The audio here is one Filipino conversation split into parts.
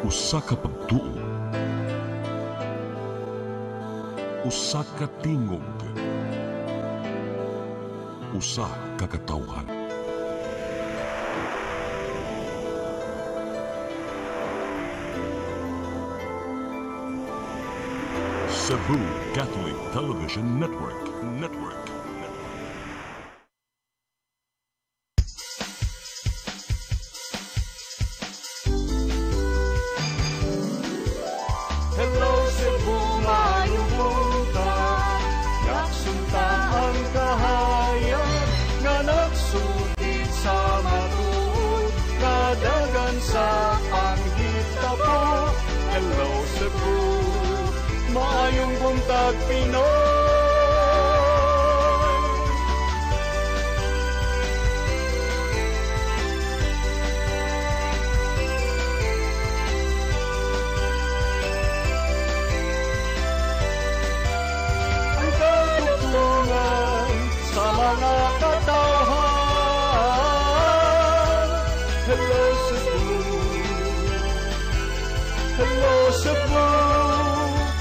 Usa ka pagtuo, usa ka tingog, usa ka katawhan. Cebu Catholic Television Network. Hello Cebu, maayong buntag. Yaksunta ang kahayag nga nagsugid sa matuod, kadagan sa panghitabo. Hello Cebu, maayong buntag Pinoy. Ang katutulungan sa mga katawhan. Hello Cebu, hello Cebu,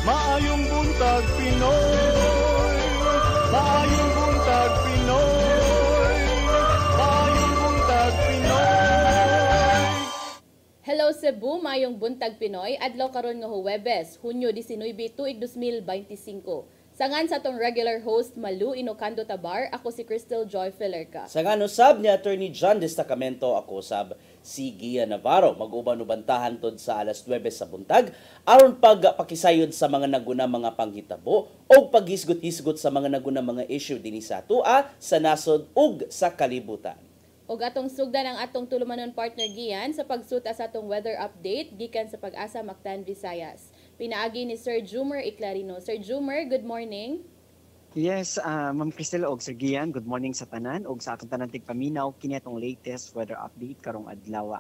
maayong buntag Pinoy, maayong buntag Pinoy, maayong buntag Pinoy. Hello Cebu, mayong buntag Pinoy, adlaw karon nga Huwebes, Hunyo 19, tuig 2025. Sangan sa tong regular host Malu Inocando Tabar, ako si Crystal Joy Felerca. Sangan usab ni Attorney John Destacamento, ako sab si Gia Navarro. Mag-uban-ubantahan tod sa alas 9 sa buntag aron pagpakisayod sa mga naguna mga panghitabo o paghisgot-hisgot sa mga naguna mga issue dinhi sa atua sa nasod ug sa kalibutan. Og atong sugdan ang atong tulumanon partner Gian sa pagsuta sa atong weather update gikan sa Pag-asa Mactan, Visayas. Pinaagi ni Sir Jumer Iclarino. Sir Jumer, good morning. Yes, Ma'am Cristel og Sir Gian, good morning sa tanan og sa atong tanan tigpaminaw kini atong latest weather update karong adlaw.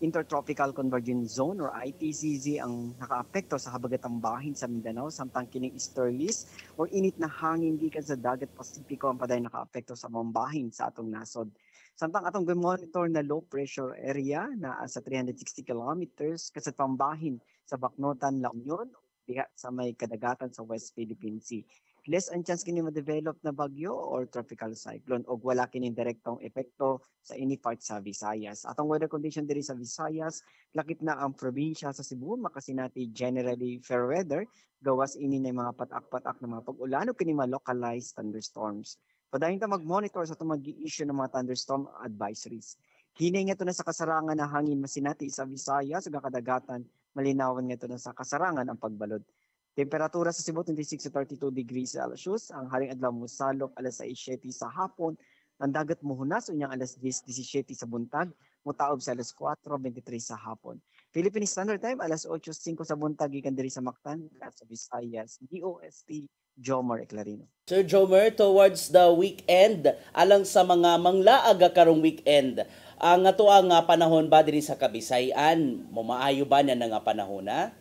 Intertropical Convergence Zone or ITCZ ang nakaapekto sa habagatang bahin sa Mindanao samtang kining easterlies or init na hangin gikan sa dagat Pasipiko ang paday nakaapekto sa mga bahin sa atong nasod. Samtang atong monitor na low pressure area na sa 360 kilometers kasat pambahin sa Bacnotan, La Union diha sa may kadagatan sa West Philippine Sea. Less ang chance kini ma-develop na bagyo or tropical cyclone og wala kini direktong epekto sa any part sa Visayas. Atong weather condition diri sa Visayas, lakip na ang probinsya sa Cebu, makasinati generally fair weather, gawas ini na mga patak-patak na mga pag-ulan o kini mga localized thunderstorms. Padayon ta mag-monitor sa itong mag-i-issue ng mga thunderstorm advisories. Hinay nga ito na sa kasarangan na hangin masinati sa Visayas, ug kadagatan, malinawan nga ito na sa kasarangan ang pagbalod. Temperatura sa Cebu 26 to 32 degrees Celsius, ang haring adlaw mosalok alas 6:07 sa hapon, ang dagat mohunas unyang alas 10:17 sa buntag, mutaob sa alas 4:23 sa hapon. Philippine Standard Time alas 8:05 sa buntag gikan diri sa Mactan, sa Visayas, DOST Jomar Eclarino. Sir Jomer, towards the weekend, alang sa mga manglaaga karong weekend, ang ato ang panahon ba diri sa Kabisayan, mamaayo ba niya nga panahon na?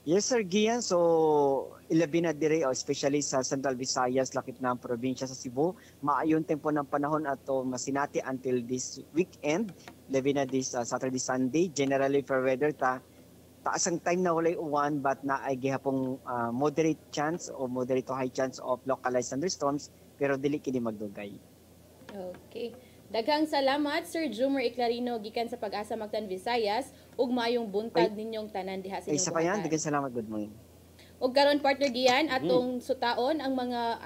Yes, Sir Gian. So, ilabi na dire, especially sa Central Visayas, lakip na ang probinsya sa Cebu. Maayon tempo ng panahon ato masinati until this weekend. Ilabi na this Saturday, Sunday. Generally, for weather, taas ang time na walay uwan, but na ay gihapong moderate chance o moderate to high chance of localized thunderstorms, pero dili kini magdugay. Okay. Daghang salamat Sir Jumer Iclarino gikan sa Pag-asa Mactan, Visayas ug mayong buntag ninyong tanan diha sa inyong Isa pa yan, buhatan. daghang salamat, good morning. Og karon partner Gian atong sutaon ang mga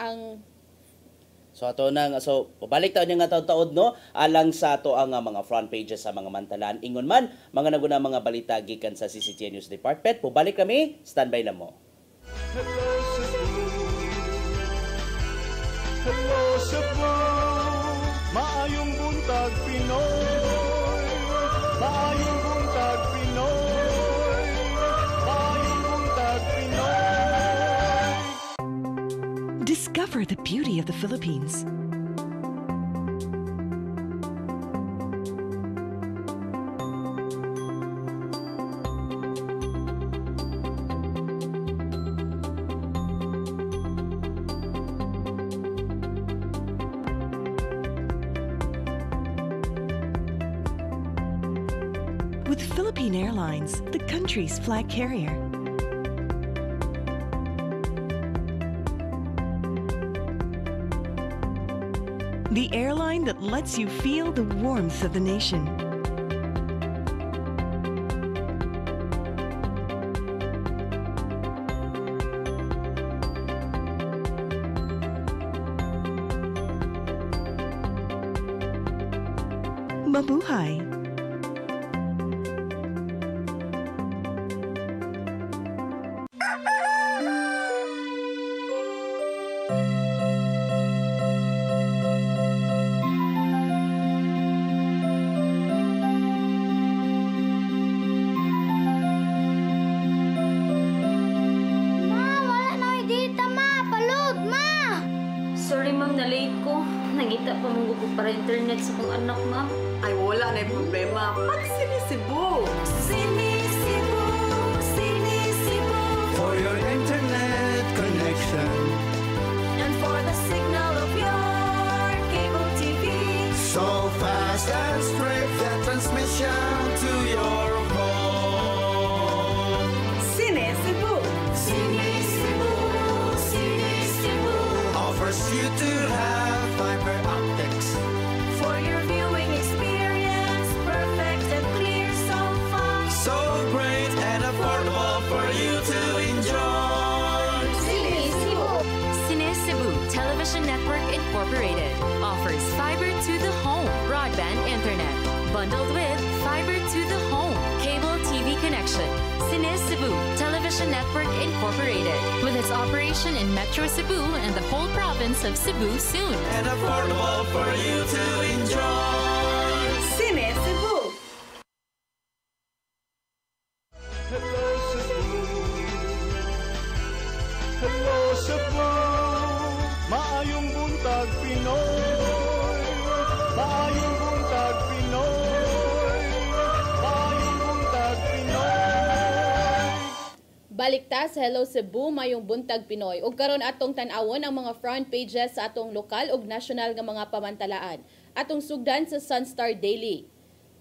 So pabalik taon nga taud-taod no alang sa ato ang mga front pages sa mga mantalaan ingon man mga naguna mga balita gikan sa CCTN News Department. Pabalik kami, standby lang mo. Hello Cebu, hello Cebu, maayong buntag Pinoy, maayong buntag Pinoy, maayong buntag Pinoy. Discover the beauty of the Philippines. With with Philippine Airlines, the country's flag carrier. The airline that lets you feel the warmth of the nation. Mabuhay! Sorry ma'am, na-late ko. Nangita pa mong gusto para internet sa kong anak ma'am. Ay, wala na yung problema. Pag-sinisibo! Sinisibo, sinisibo. For your internet connection. And for the signal of your cable TV. So fast and straight the transmission to your home. Sinisibo! Sinisibo, sinisibo. Offers you to have fiber optics. For your viewing experience, perfect and clear so fast. So great and affordable for you to enjoy. Sinisibo. Sinisibo Television Network Incorporated offers fiber to the home broadband internet bundled with fiber to the home cable TV connection. Sinisibo Television Network Incorporated with its operation in Metro Cebu and the whole province of Cebu soon. And affordable for you to enjoy. Sinisibo! Hello Cebu, hello Cebu, maayong buntag Pinoy, maayong buntag Pinoy, maayong buntag Pinoy. Balikta sa Hello Cebu, mayong buntag Pinoy. Ug karon atong tan-awon ang mga front pages sa atong lokal ug national nga mga pamantalaan. Atong sugdan sa Sunstar Daily.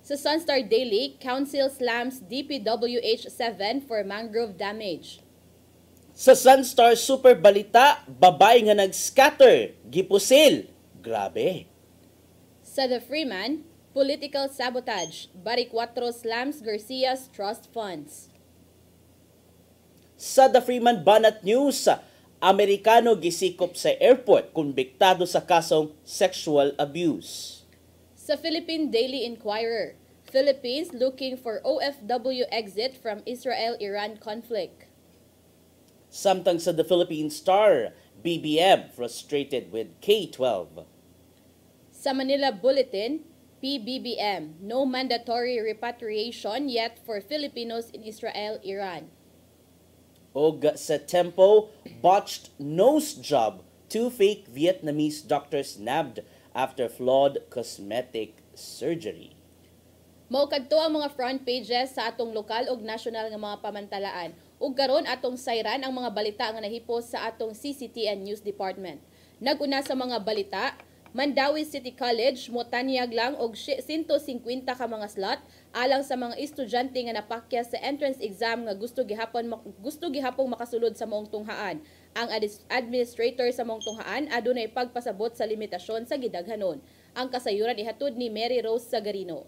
Sa Sunstar Daily, Council slams DPWH 7 for mangrove damage. Sa Sunstar Super Balita, babae nga nag-scatter, gipusil. Grabe. Sa The Freeman, political sabotage. Baricuatro slams Garcia's trust funds. Sa The Freeman Banat News, Amerikano gisikop sa airport konbiktado sa kasong sexual abuse. Sa Philippine Daily Inquirer, Philippines looking for OFW exit from Israel-Iran conflict. Samtang sa The Philippine Star, BBM frustrated with K-12. Sa Manila Bulletin, PBBM, no mandatory repatriation yet for Filipinos in Israel-Iran. Og sa Tempo, botched nose job. 2 fake Vietnamese doctors nabbed after flawed cosmetic surgery. Mao kadto ang mga front pages sa atong lokal ug national nga mga pamantalaan. Ug karon atong sayran ang mga balita nga nahipos sa atong CCTN News Department. Naguna sa mga balita, Mandawi City College motanyag lang og 150 ka mga slot alang sa mga estudyante nga napakya sa entrance exam nga gusto gihapon makasulod sa maong tunghaan. Ang administrator sa maong tunghaan adunay pagpasabot sa limitasyon sa gidaghanon. Ang kasayuran ihatod ni Mary Rose Sagarino.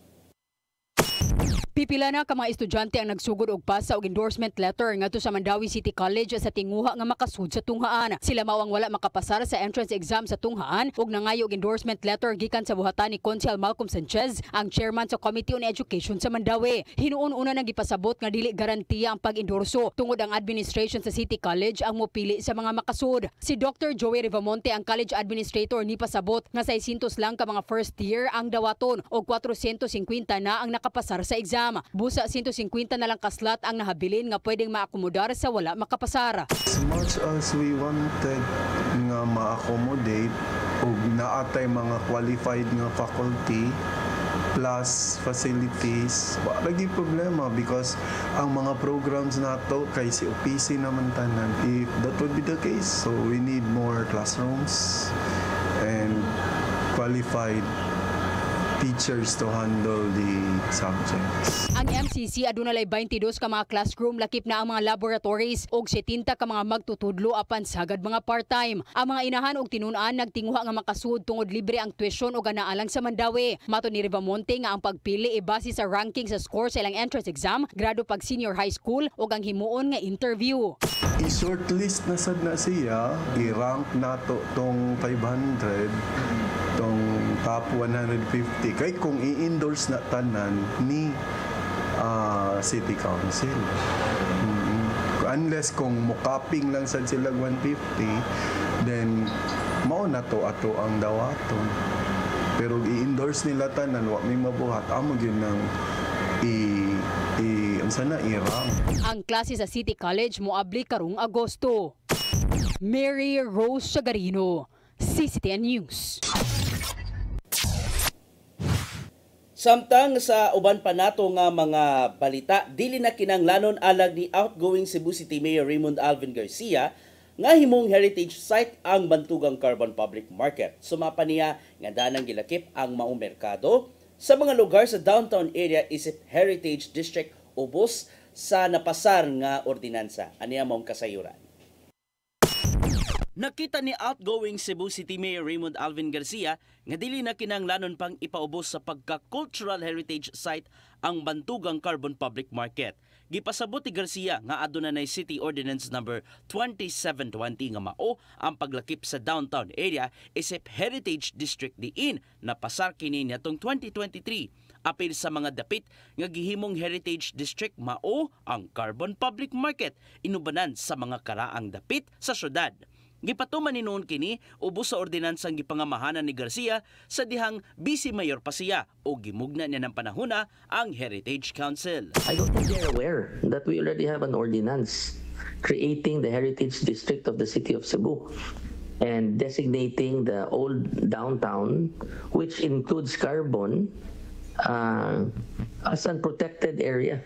Pipila na ka mga estudyante ang nagsugod og pasa og endorsement letter ngadto sa Mandawi City College sa tinguha nga makasud sa tunghaan. Sila mao ang wala makapasar sa entrance exam sa tunghaan ug nangayo og endorsement letter gikan sa buhatan ni Consul Malcolm Sanchez, ang chairman sa Committee on Education sa Mandawi. Hinuon una nang gipasabot nga dili garantiya ang pag-endorso tungod ang administration sa City College ang mopili sa mga makasud. Si Dr. Joey Rivamonte, ang college administrator, ni pasabot nga 600 lang ka mga first year ang dawaton og 450 na ang nakapasar sa exam. Busa 150 na lang kaslat ang nahabilin nga pwedeng maakomodar sa wala makapasar. As much as we wanted nga ma-accommodate og naatay mga qualified nga faculty plus facilities, wala gyud problema because ang mga programs nato kay si OPC naman tanan. If that would be the case, so we need more classrooms and qualified teachers to handle the subjects. Ang MCC adunay 22 ka mga classroom, lakip na ang mga laboratories ug 70 ka mga magtutudlo apan sagad mga part-time. Ang mga inahan og tinun-an nagtinguha nga makasud tungod libre ang tuition ug anaalang sa Mandawi. Mato ni Rivamonte nga ang pagpili base sa ranking sa score sa ilang entrance exam, grado pag senior high school ug ang himuon nga interview. I-shortlist na sad na siya, i-rank nato tong 500, tong top 150. Kay kung i-endorse na tanan ni City Council. Unless kung mukaping lang sad sila 150, then mao na to ato ang dawaton. Pero i-endorse nila tanan, wa may mabuhat. Amo gyud nang i-rank. Ang klase sa City College moabli karong Agosto. Mary Rose Sagarino, CCTN News. Samtang sa uban pa nato nga mga balita, dili na kinanglanon alag ni outgoing Cebu City Mayor Raymond Alvin Garcia nga himong heritage site ang Bantugang Carbon Public Market. Sumapa niya nga danang gilakip ang maong merkado sa mga lugar sa downtown area isip Heritage District ubos sa napasar nga ordinansa. Aniya maong kasayuran. Nakita ni outgoing Cebu City Mayor Raymond Alvin Garcia nga dili na kinanglanon pang ipaubos sa pagka-cultural heritage site ang Bantugang Carbon Public Market. Gipasabot ni Garcia nga aduna nay City Ordinance number 2720 nga mao ang paglakip sa downtown area isip Heritage District diin na pasar kini niadtong 2023. Apil sa mga dapit nga gihimong Heritage District mao ang Carbon Public Market inubanan sa mga karaang dapit sa syudad. Gipatuman ni noon kini ubos sa ordinansang gipangamahanan ni Garcia sa dihang vice mayor pa siya o gimugna niya ng panahona ang Heritage Council. I don't think they're aware that we already have an ordinance creating the Heritage District of the City of Cebu and designating the old downtown, which includes Carbon, as an protected area,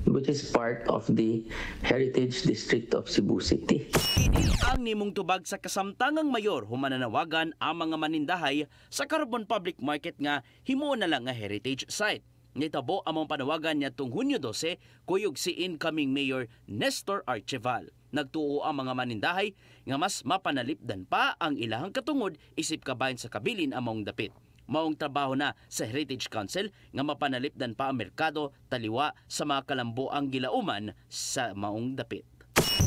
which is part of the Heritage District of Cebu City. Kini ang nimong tubag sa kasamtangang mayor humananawagan ang mga manindahay sa Carbon Public Market nga himo na lang nga heritage site. Nitabo among panawagan niya tung Hunyo 12 kuyog si incoming Mayor Nestor Archival. Nagtuo ang mga manindahay nga mas mapanalipdan pa ang ilahang katungod isip kabahin sa kabilin among dapit. Maong trabaho na sa Heritage Council nga mapanalipdan pa ang merkado taliwa sa mga kalambuang gilauman sa maong dapit.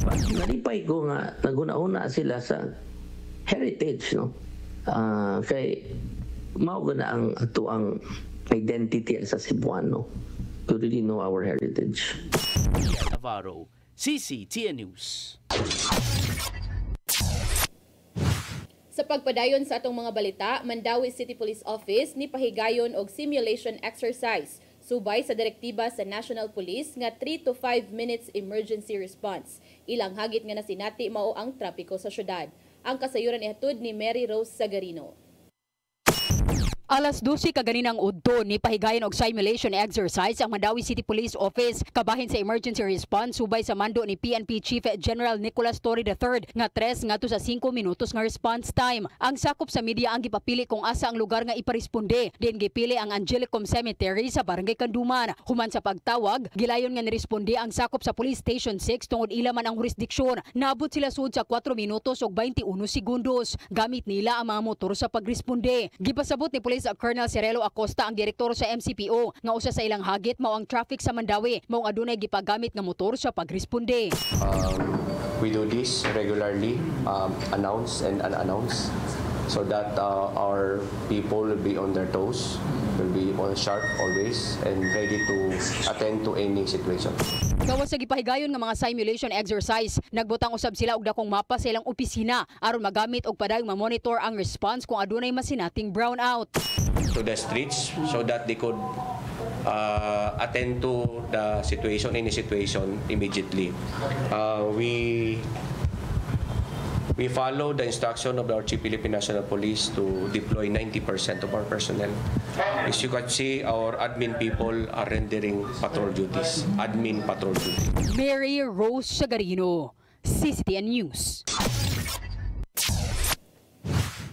Nalipay ko nga naguna-una sila sa heritage, no? Kay mao na ang ato ang identity sa Cebuano to really know our heritage. Navarro, CCTN News. Sa pagpadayon sa atong mga balita, Mandawi City Police Office ni pahigayon og simulation exercise subay sa direktiba sa National Police nga 3 to 5 minutes emergency response. Ilang hagit nga nasinati mao ang trapiko sa syudad. Ang kasayuran ihatod ni Mary Rose Sagarino. Alas 12 kaganinang udto ni pahigayon og simulation exercise ang Mandawi City Police Office kabahin sa emergency response subay sa mando ni PNP Chief General Nicolas Torre III nga 3 ngadto sa 5 minutos nga response time. Ang sakop sa media ang gipapili kung asa ang lugar nga iparesponde. Din gipili ang Angelicum Cemetery sa Barangay Kanduman. Human sa pagtawag, gilayon nga niresponde ang sakop sa Police Station 6 tungod ila man ang jurisdiksyon. Naabot sila sud sa 4 minutos ug 21 segundos. Gamit nila ang mga motor sa pagresponde. Gipasabot ni Police Colonel Cirelo Acosta ang direktor sa MCPO nga usa sa ilang hagit mao ang traffic sa Mandawi mao adunay gipagamit nga motor sa pagresponde. We do this regularly, announce and unannounce, so that our people will be on their toes, will be on sharp always and ready to attend to any situation. Gawas sa gipahigayon nga mga simulation exercise, nagbutang usab sila og dakong mapa sa ilang opisina aron magamit og padayong ma-monitor ang response kung adunay masinating brownout. To the streets so that they could attend to the situation, any situation immediately. We follow the instruction of our Chief Philippine National Police to deploy 90% of our personnel. As you can see, our admin people are rendering patrol duties. Admin patrol duties. Mary Rose Sagarino, CCTN News.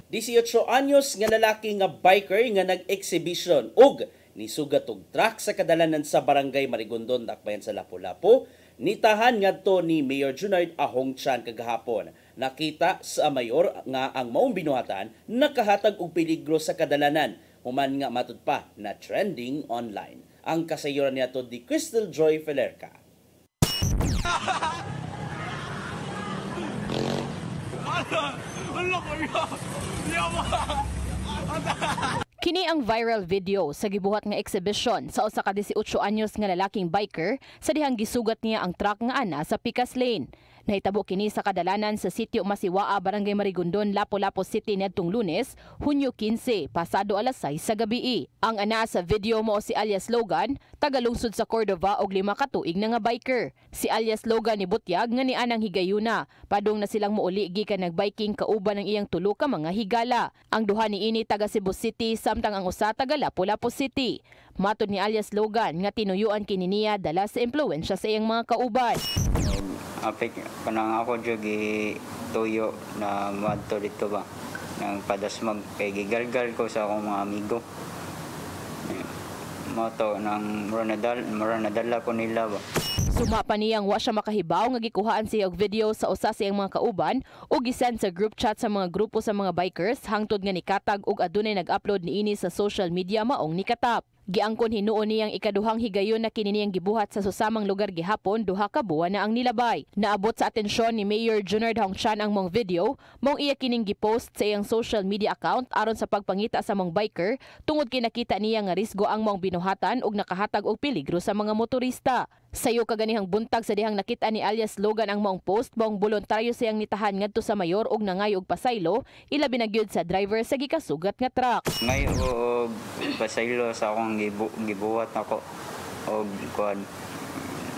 18 anyos nga lalaki nga biker nga nag-exhibition og Nisugat og truck sa kadalanan sa barangay Marigondon, dakbayan sa Lapu-Lapu. Nitahan ngadto ni Mayor Junard Ahong Chan kagahapon. Nakita sa mayor nga ang maong binuhatan nakahatag og peligro sa kadalanan. Human nga matud pa na trending online. Ang kasayuran niyato di Crystal Joy Felerca. Kini ang viral video sa gibuhat nga exhibition sa usa ka 18 anyos nga lalaking biker sa dihang gisugat niya ang truck nga ana sa Picas Lane. Nahitabo kini sa kadalanan sa sitio Masiwaa, Barangay Marigondon, Lapu-Lapu City nitong Lunes, Hunyo 15, pasado alas 6 sa gabi. Ang ana sa video mo si alias Logan, tagalungsod sa Cordova og 5 ka tuig na nga biker. Si alias Logan ni Butyag nga ni anang higayuna, padung na silang muuli gikan nagbiking kauban ng iyang tulo ka mga higala. Ang duha niini taga Cebu City samtang ang usa taga Lapu-Lapu City. Matud ni alias Logan nga tinuyuan kini niya dala sa impluwensya sa iyang mga kauban. Apik kanang ako jud tuyo na madto dito ba nang padasmag kay gigalgal ko sa akong mga amigo. Moto nang mura nadala ko nila ba. Suma pa niyang wa siya makahibaw nga gikuhaan siya og video sa usa sa iyang mga kauban ug gisend sa group chat sa mga grupo sa mga bikers hangtod nga nikatag ug adunay nag-upload niini sa social media maong nikatap. Giangkon hinuon niyang ikaduhang higayon na kini niyang gibuhat sa susamang lugar gihapon, duha ka buwan na ang nilabay. Naabot sa atensyon ni Mayor Junard Ahong Chan ang mong video, mong iya kining gipost sa iyang social media account aron sa pagpangita sa mong biker tungod kinakita niya nga risgo ang mong binuhatan ug nakahatag og peligro sa mga motorista. Sayo kaganihang buntag sa dihang nakita ni alias Logan ang maong post, maong voluntaryo siyang nitahan ngadto sa mayor ug nangay og pasaylo, ilabi na gyud sa driver sa gikasugat nga truck. Ngay og pasaylo sa akong gibuhat ako og kuan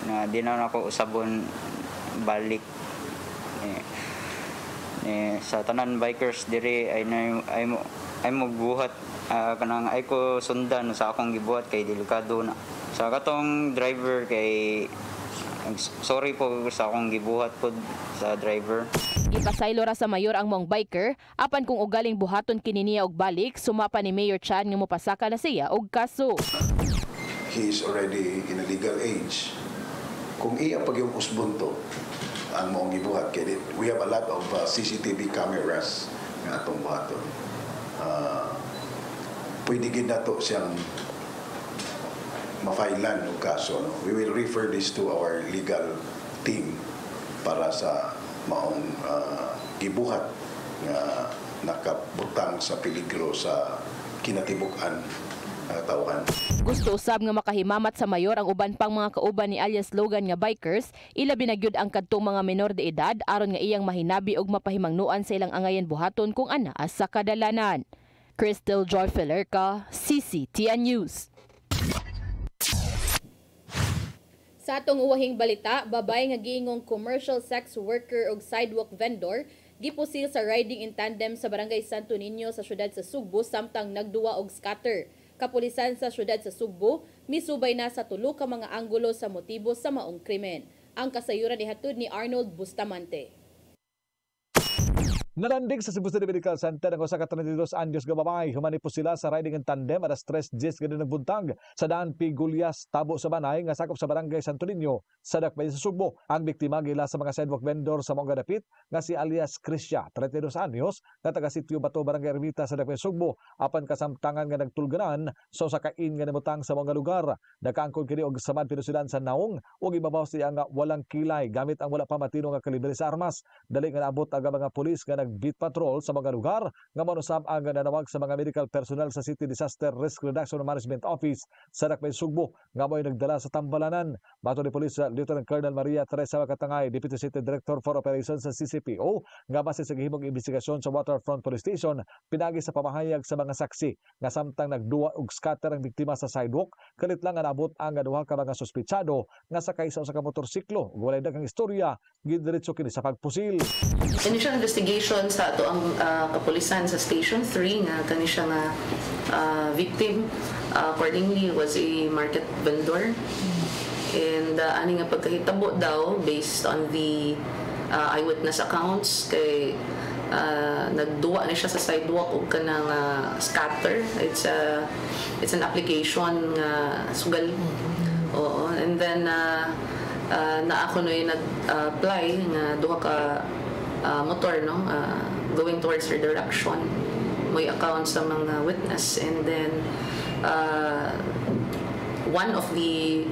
na di na ako usabon balik sa tanan bikers diri ay mo buhat kanang ay ko sundan sa akong gibuhat kay delikado na sa katong driver kay sorry po sa akong gibuhat po sa driver. Ipasaylo ra sa mayor ang mong biker apan kung ugaling buhaton kini niya og balik, sumapa ni Mayor Chan nga mopasaka na siya og kaso. He is already in a legal age. Kung iya pag yung usbunto ang mong gibuhat kay we have a lot of CCTV cameras nga atong buhaton. Pwede gid nato siyang mafailan ng kaso. No? We will refer this to our legal team para sa maong gibuhat nga nakabutang sa peligro sa kinatibuk-an tauhan. Gusto usab nga makahimamat sa mayor ang uban pang mga kauban ni alias Logan nga bikers, ilabi na gyud ang kadtong mga menor de edad aron nga iyang mahinabi og mapahimangnuan sa ilang angayan buhaton kung anaa sa kadalanan. Crystal Joy Felerca, CCTN News. Sa atong uwahing balita, babay nga giingong commercial sex worker og sidewalk vendor gipusil sa riding in tandem sa Barangay Santo Niño sa syudad sa Sugbo samtang nagduwa og scatter. Kapulisan sa syudad sa Sugbo misubay na sa tulo ka mga anggulo sa motibo sa maong krimen. Ang kasayuran ihatod ni Arnold Bustamante. Nalandig sa Cebu City Medical Center ang usa ka 32 anyos nga babae. Humani po sila sa riding in tandem alas 3:10 gani nagbuntag sa daan Pigulyas, Tabo sa Banay nga sakop sa Barangay Santo Niño sa dakbayan sa Sugbo. Ang biktima gila sa mga sidewalk vendor sa mga dapit nga si alias Krisya, 32 anyos, nga taga Sitio Bato, Barangay Ermita sa dakbayan Sugbo. Apan kasamtangan nga nagtulganan sa usa ka in nga nimutang sa mga lugar. Nakaangkon kini og samad pinusilan sa naong ug ibabaw siya nga walang kilay gamit ang wala pa matino nga kalibre sa armas. Dali nga naabot ang mga pulis nga nag-beat patrol sa mga lugar nga manusab ang nanawag sa mga medical personnel sa City Disaster Risk Reduction Management Office sa dakbayan Sugbo nga mo'y nagdala sa tambalanan. Bato ni Police Lieutenant Colonel Maria Teresa Makatangay, Deputy City Director for Operations sa CCPO, nga base sa gihimong investigasyon sa Waterfront Police Station, pinagi sa pamahayag sa mga saksi nga samtang nagduwa og scatter ang biktima sa sidewalk, kalit lang nga naabot ang duha ka mga suspitsado nga sakay sa usa ka motorsiklo. Walay daghang istorya, gidiretso kini sa pagpusil. Initial investigation sa ato ang kapulisan sa Station 3 nga kani siya nga victim accordingly was a market vendor. And ani nga pagkahitabo daw based on the eyewitness accounts kay nagduwa ni siya sa sidewalk og kanang scatter. It's an application nga sugal. Oo, and then na ako noy nag-apply nga duha ka motor, no, going towards her direction. May account sa mga witness, and then one of the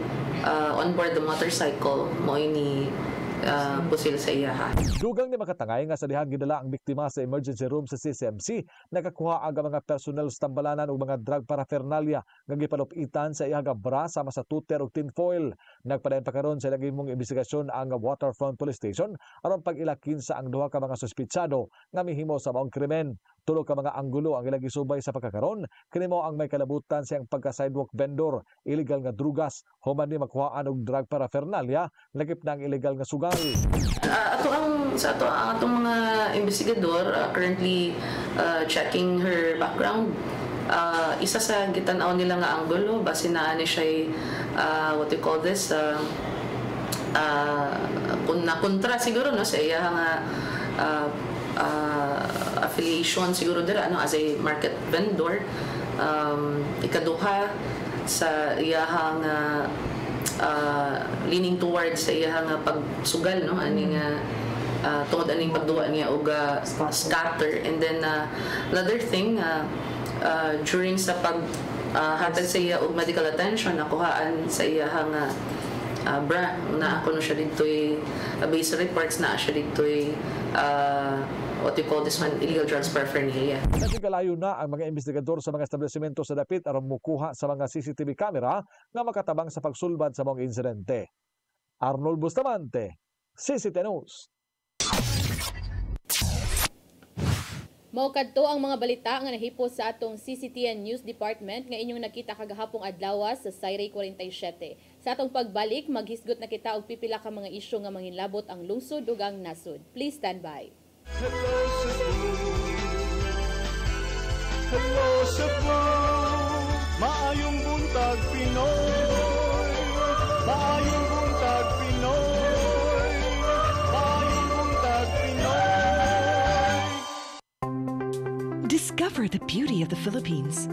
on board the motorcycle mo ni pusil sa iya. Dugang ni makatangay nga sa dihang gidala ang biktima sa emergency room sa CCMC, nakakuha ang mga personnel sa tambalanan ug mga drug paraphernalia nga gipalupitan sa iyang bra sama sa tuter ug tinfoil. Nagpadayon pa karon sa lagi mong investigasyon ang Waterfront Police Station aron pag-ilakin sa ang duha ka mga suspitsado nga mihimo sa maong krimen. Tulo ka mga anggulo ang ilang gisubay sa pagkakaron, kini mao ang may kalabutan siyang pagka-sidewalk vendor, illegal nga drugas, human ni makuhaan og drug paraphernalia, lagip na ang illegal nga sugal. Atong mga investigador currently checking her background. Isa sa gitan-aw nila nga anggulo base na ani siya what you call this kontra siguro, no, sa iya nga affiliation siguro dira, no, as a market vendor. Ikaduha sa iyahang leaning towards sa iyahang pagsugal, no, ani nga tungod aning pagduwa niya og scatter. And then another thing, during sa hatag sa iya og medical attention, nakuhaan sa iyahang bra na ako no siya dito'y based sa reports na siya dito'y what you call this one, illegal drugs paraphernalia. Nagigalayo na ang mga investigador sa mga establishmento sa dapit aron mukuha sa mga CCTV camera nga makatabang sa pagsulbad sa mga insidente. Arnold Bustamante, CCTV News. Mao kadto ang mga balita nga nahipos sa atong CCTN News Department nga inyong nakita kagahapong adlaw sa Sayre 47. Sa atong pagbalik, maghisgot na kita og pipila ka mga isyu nga manginlabot ang lungsod ug ang nasod. Please stand by. Hello Cebu, maayong buntag Pinoy, maayong buntag Pinoy, maayong buntag Pinoy. Discover the beauty of the Philippines.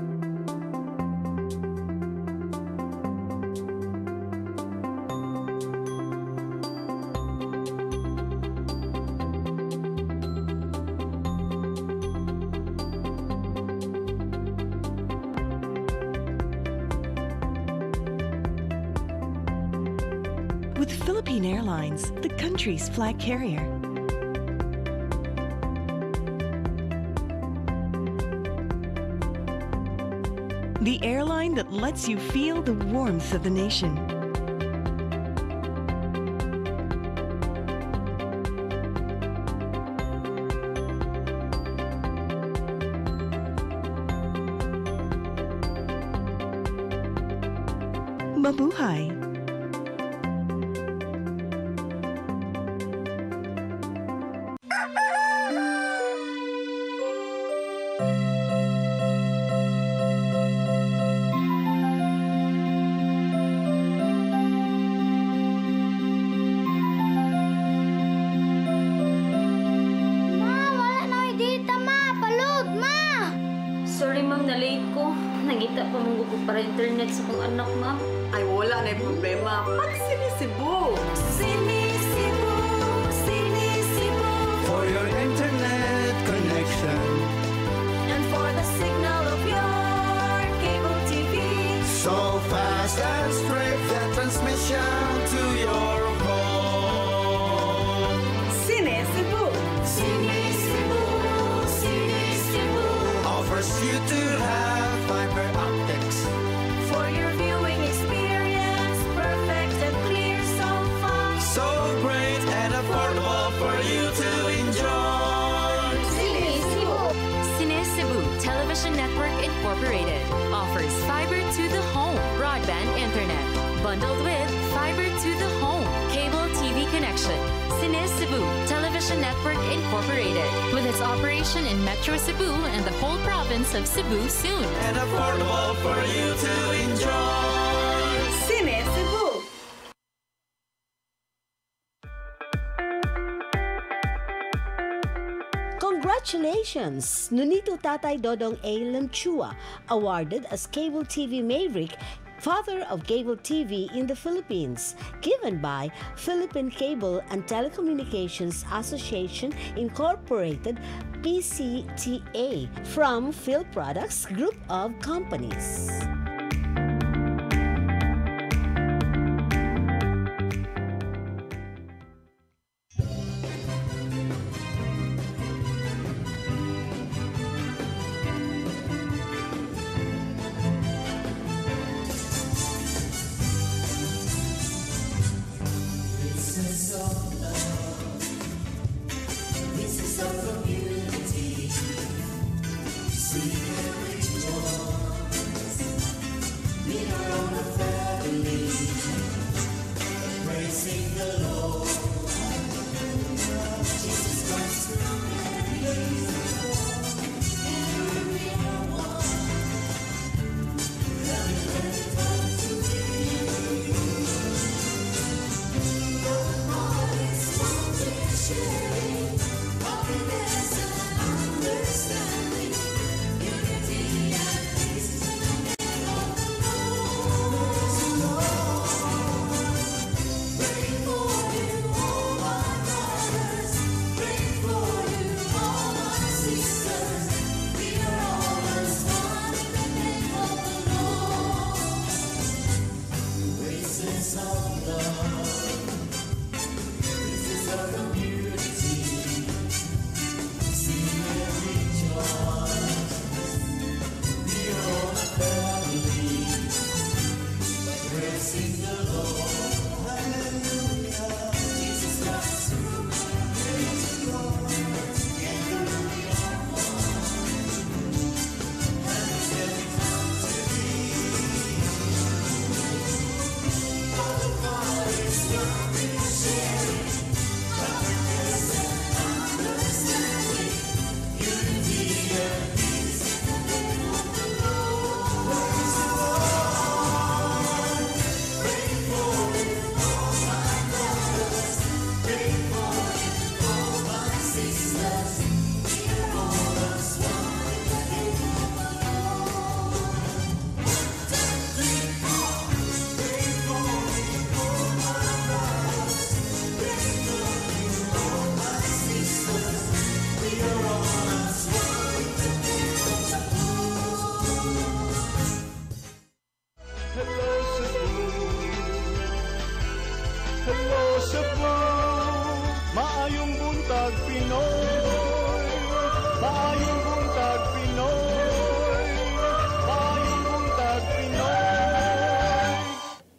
With Philippine Airlines, the country's flag carrier. The airline that lets you feel the warmth of the nation. Mabuhay! Para internet sa kong anak, ma'am. Ay, wala na yung problema. Mag-Sinisibu! Sinisibu, Sinisibu. For your internet connection. And for the signal of your cable TV. So fast and straight, the transmission to your home. Sinisibu! Sinisibu, Sinisibu. Offers you to have fiber optics. For your viewing experience, perfect and clear so far. So great and affordable for you to enjoy. Sinisibu. Sinisibu Television Network Incorporated offers fiber to the home broadband internet bundled with fiber to the home cable TV connection. Sinisibu Television Network Incorporated with its operation in Metro Cebu and the whole province of Cebu soon. And affordable for you to enjoy. Sinisibu! Congratulations! Nunito Tatay Dodong A. Lamchua, awarded as Cable TV Maverick, Father of Cable TV in the Philippines, given by Philippine Cable and Telecommunications Association Incorporated, PCTA, from Phil Products Group of Companies.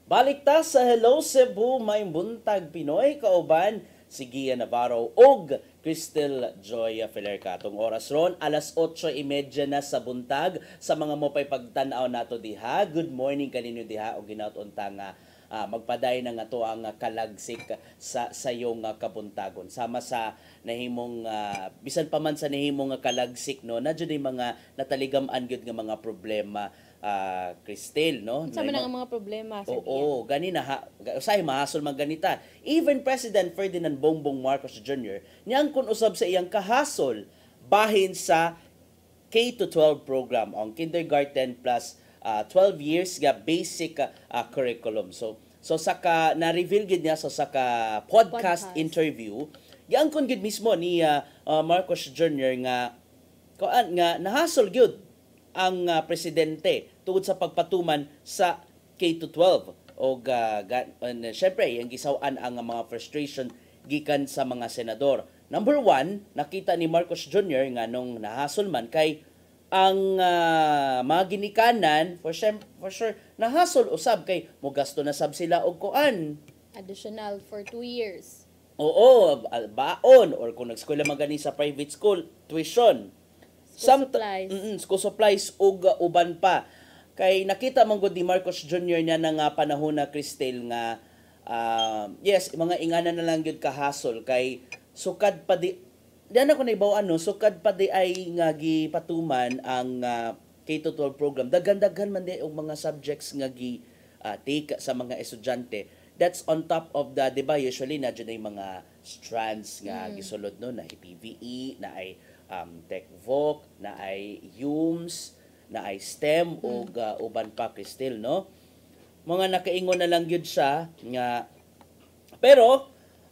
Balikta sa Hello Cebu, may buntag Pinoy, kauban si Gia Navarro og Crystal Joy Feller katong oras ron, alas 8:30 na sa buntag. Sa mga mopay pagtan-aw nato diha, good morning kaninyo diha og ginaut-unta nga magpaday na nga to ang kalagsik sa sayong kabuntagon. Sama sa nahimong bisan pa man sa nahimong kalagsik no, nadyo day mga nataligam-an gyud nga mga problema. Cristel, no? Sama na nga mga problema. Oo, ganina usahay mahasol man ganita. Even President Ferdinand Bongbong Marcos Jr. niyang kun usab sa iyang kahasol bahin sa K-12 program ang kindergarten plus 12 years nga basic curriculum. So saka na-reveal gid niya sa podcast interview, yang kun gid mismo ni Marcos Jr. nga nahasol gyud ang presidente tungod sa pagpatuman sa K-12 o syempre yung gisawan ang mga frustration gikan sa mga senador. Number one, nakita ni Marcos Jr. nga nung nahasol man kay ang mga ginikanan for sure nahasol usab kay mogasto na sab sila og kuan additional for 2 years. Oo, baon or kung nag-eskwela magani sa private school, tuition. School supplies ug uban pa. Kay nakita man gud ni Marcos Jr. niya nga panahon na Cristel nga yes, mga ingana na lang gyud kahasol kay sukad pa di ako naibaw sukad pa di ay nga gipatuman ang K-12 program. Daghan-daghan man di og mga subjects nga take sa mga estudyante. That's on top of the, di ba, usually na dyan ay mga strands nga gisulod no, na ay PVE, na ay TechVoc, na ay UMS, na ay STEM o uban pa Cristel, no? Mga nakaingon na lang gyud siya nga pero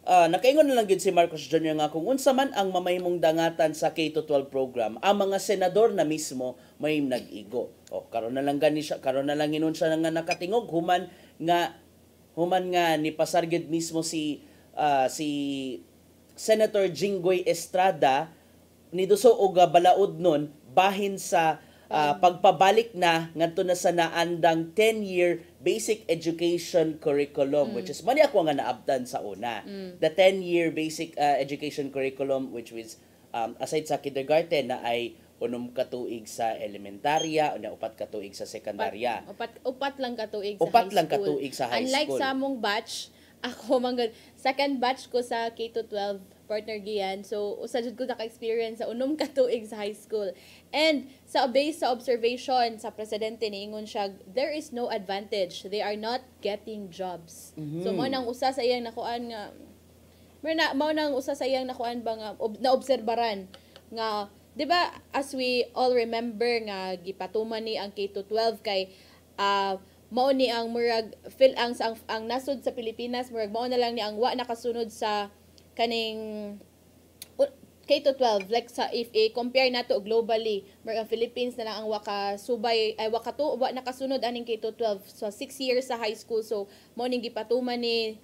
nakaingon na lang gyud si Marcos Jr. nga kung unsa man ang mamahimong dangatan sa K-12 program, ang mga senador na mismo may nag-igo. O karon na lang hinon siya nga nakatingog human nga ni pasargid mismo si Senator Jinggoy Estrada ni duso og balaod nun bahin sa pagpabalik na ngadto na sa naandang 10-year basic education curriculum which is mani ako nga naabdan sa una. The 10-year basic education curriculum which was aside sa kindergarten na ay 6 katuig sa elementarya o 4 katuig sa sekundarya. Upat lang katuig sa high school. Unlike sa among batch, ako second batch ko sa K-12 partner Gian. So usa jud ko naka-experience sa 6 katuig sa high school. And based sa observation sa presidente niingon siya, there is no advantage. They are not getting jobs. So mo nang usa sa iyang nakuan nga mao nang usa sa iyang nakuan ba nga naobserbaran nga 'di ba as we all remember nga gipatuman ni ang K-12 kay mao ni ang murag ang nasod sa Pilipinas murag mao na lang ni ang wa nakasunod sa kaning K-12 like sa if compare nato globally murag ang Philippines na lang ang wa nakasunod aning K-12 so 6 years sa high school so mao ning gipatuman ni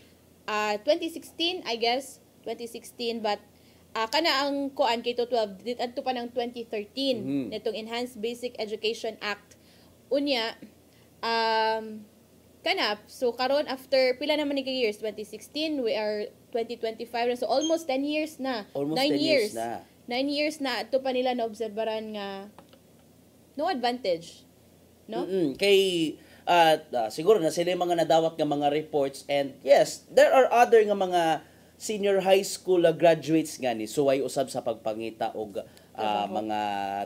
2016 I guess 2016 but kana ang kuan K-12 dito pa ng 2013 nitong Enhanced Basic Education Act unya so karon after pila naman ni years 2016 we are 2025 na so almost 10 years na 9 years na 9 years na ato pa nila na obserbaran nga no advantage no kay siguro na sila yung mga nadawat nga mga reports and yes there are other nga mga senior high school graduates nga ni suway usab sa pagpangita og mga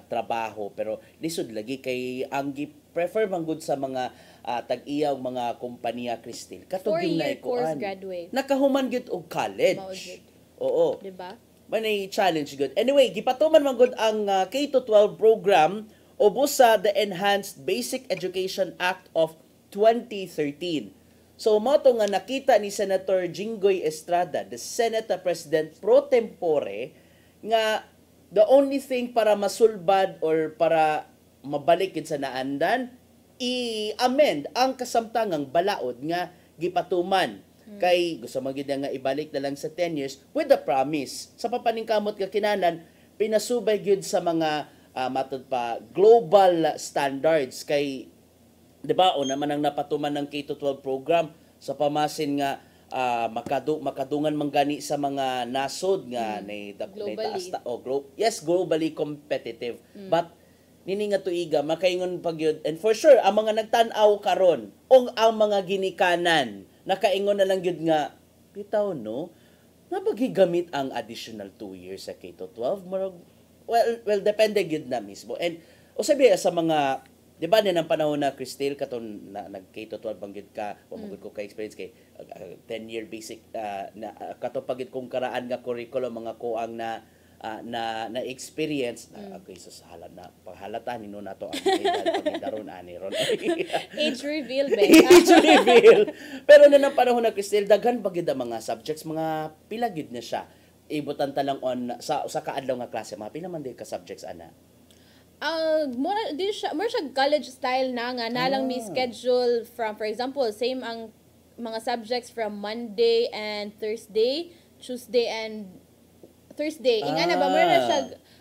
trabaho pero lisod lagi kay ang prefer man gud sa mga tag-iyaw mga kompanya Cristel katong yung course graduate nakahuman gyud og college oo diba manay challenge good anyway gipatuman man gud ang K-12 program ubos sa the Enhanced Basic Education Act of 2013. So, mo to nga nakita ni Senator Jinggoy Estrada, the Senate President pro tempore, nga the only thing para masulbad or para mabalik sa naandan, i-amend ang kasamtangang balaod nga gipatuman. Kay gusto mo gid nga ibalik na lang sa 10 years with the promise. Sa papaningkamot nga kinanan, pinasubay gyud sa mga matud pa global standards kay 'di ba o naman ang napatuman ng K-12 program sa pamasin nga makadungan man gani sa mga nasod nga globally competitive but nini nga tuiga makaingon pag yun and for sure ang mga nagtan-aw karon o ang mga ginikanan nakaingon na lang gyud nga bitaw no nabagigamit ang additional 2 years sa K-12 well depende gyud na mismo and o sabi sa mga di ba ng panahon na Cristel katon na nag K-12 banggit ka pamugod ko ka experience kay 10-year basic na katopagit kong karaan nga curriculum mga kuang na experience okay sa hala na paghalata nino nato ang edad pagdaron ani ron age reveal pero na ng panahon na Cristel daghan bagid ang mga subjects mga pila gyud na siya ibutan ta lang on sa kaadlaw nga klase mga pila man di ka subjects ana more siya college style na nga nalang ni schedule from for example same ang mga subjects from Monday and Thursday, Tuesday and Thursday. Inga na ba mo na siya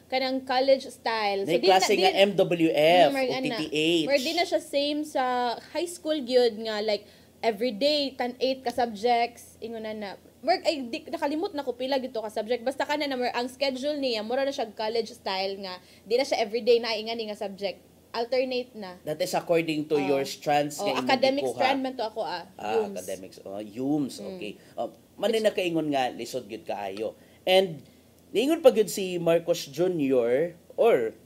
kanang college style. So di klase nga MWF o TTH. Or di na siya same sa high school gyud nga like everyday 8 ka subjects ingon na. Nakalimot na ko pila gito ka subject basta kana na ang schedule niya mura na siya college style nga di na siya everyday na ingan nga subject alternate na that is according to your strands nga academic strand man to ako UMS. Academics UMS okay man na kaingon nga lisod gyud kaayo and niingon pa gyud si Marcos Jr. or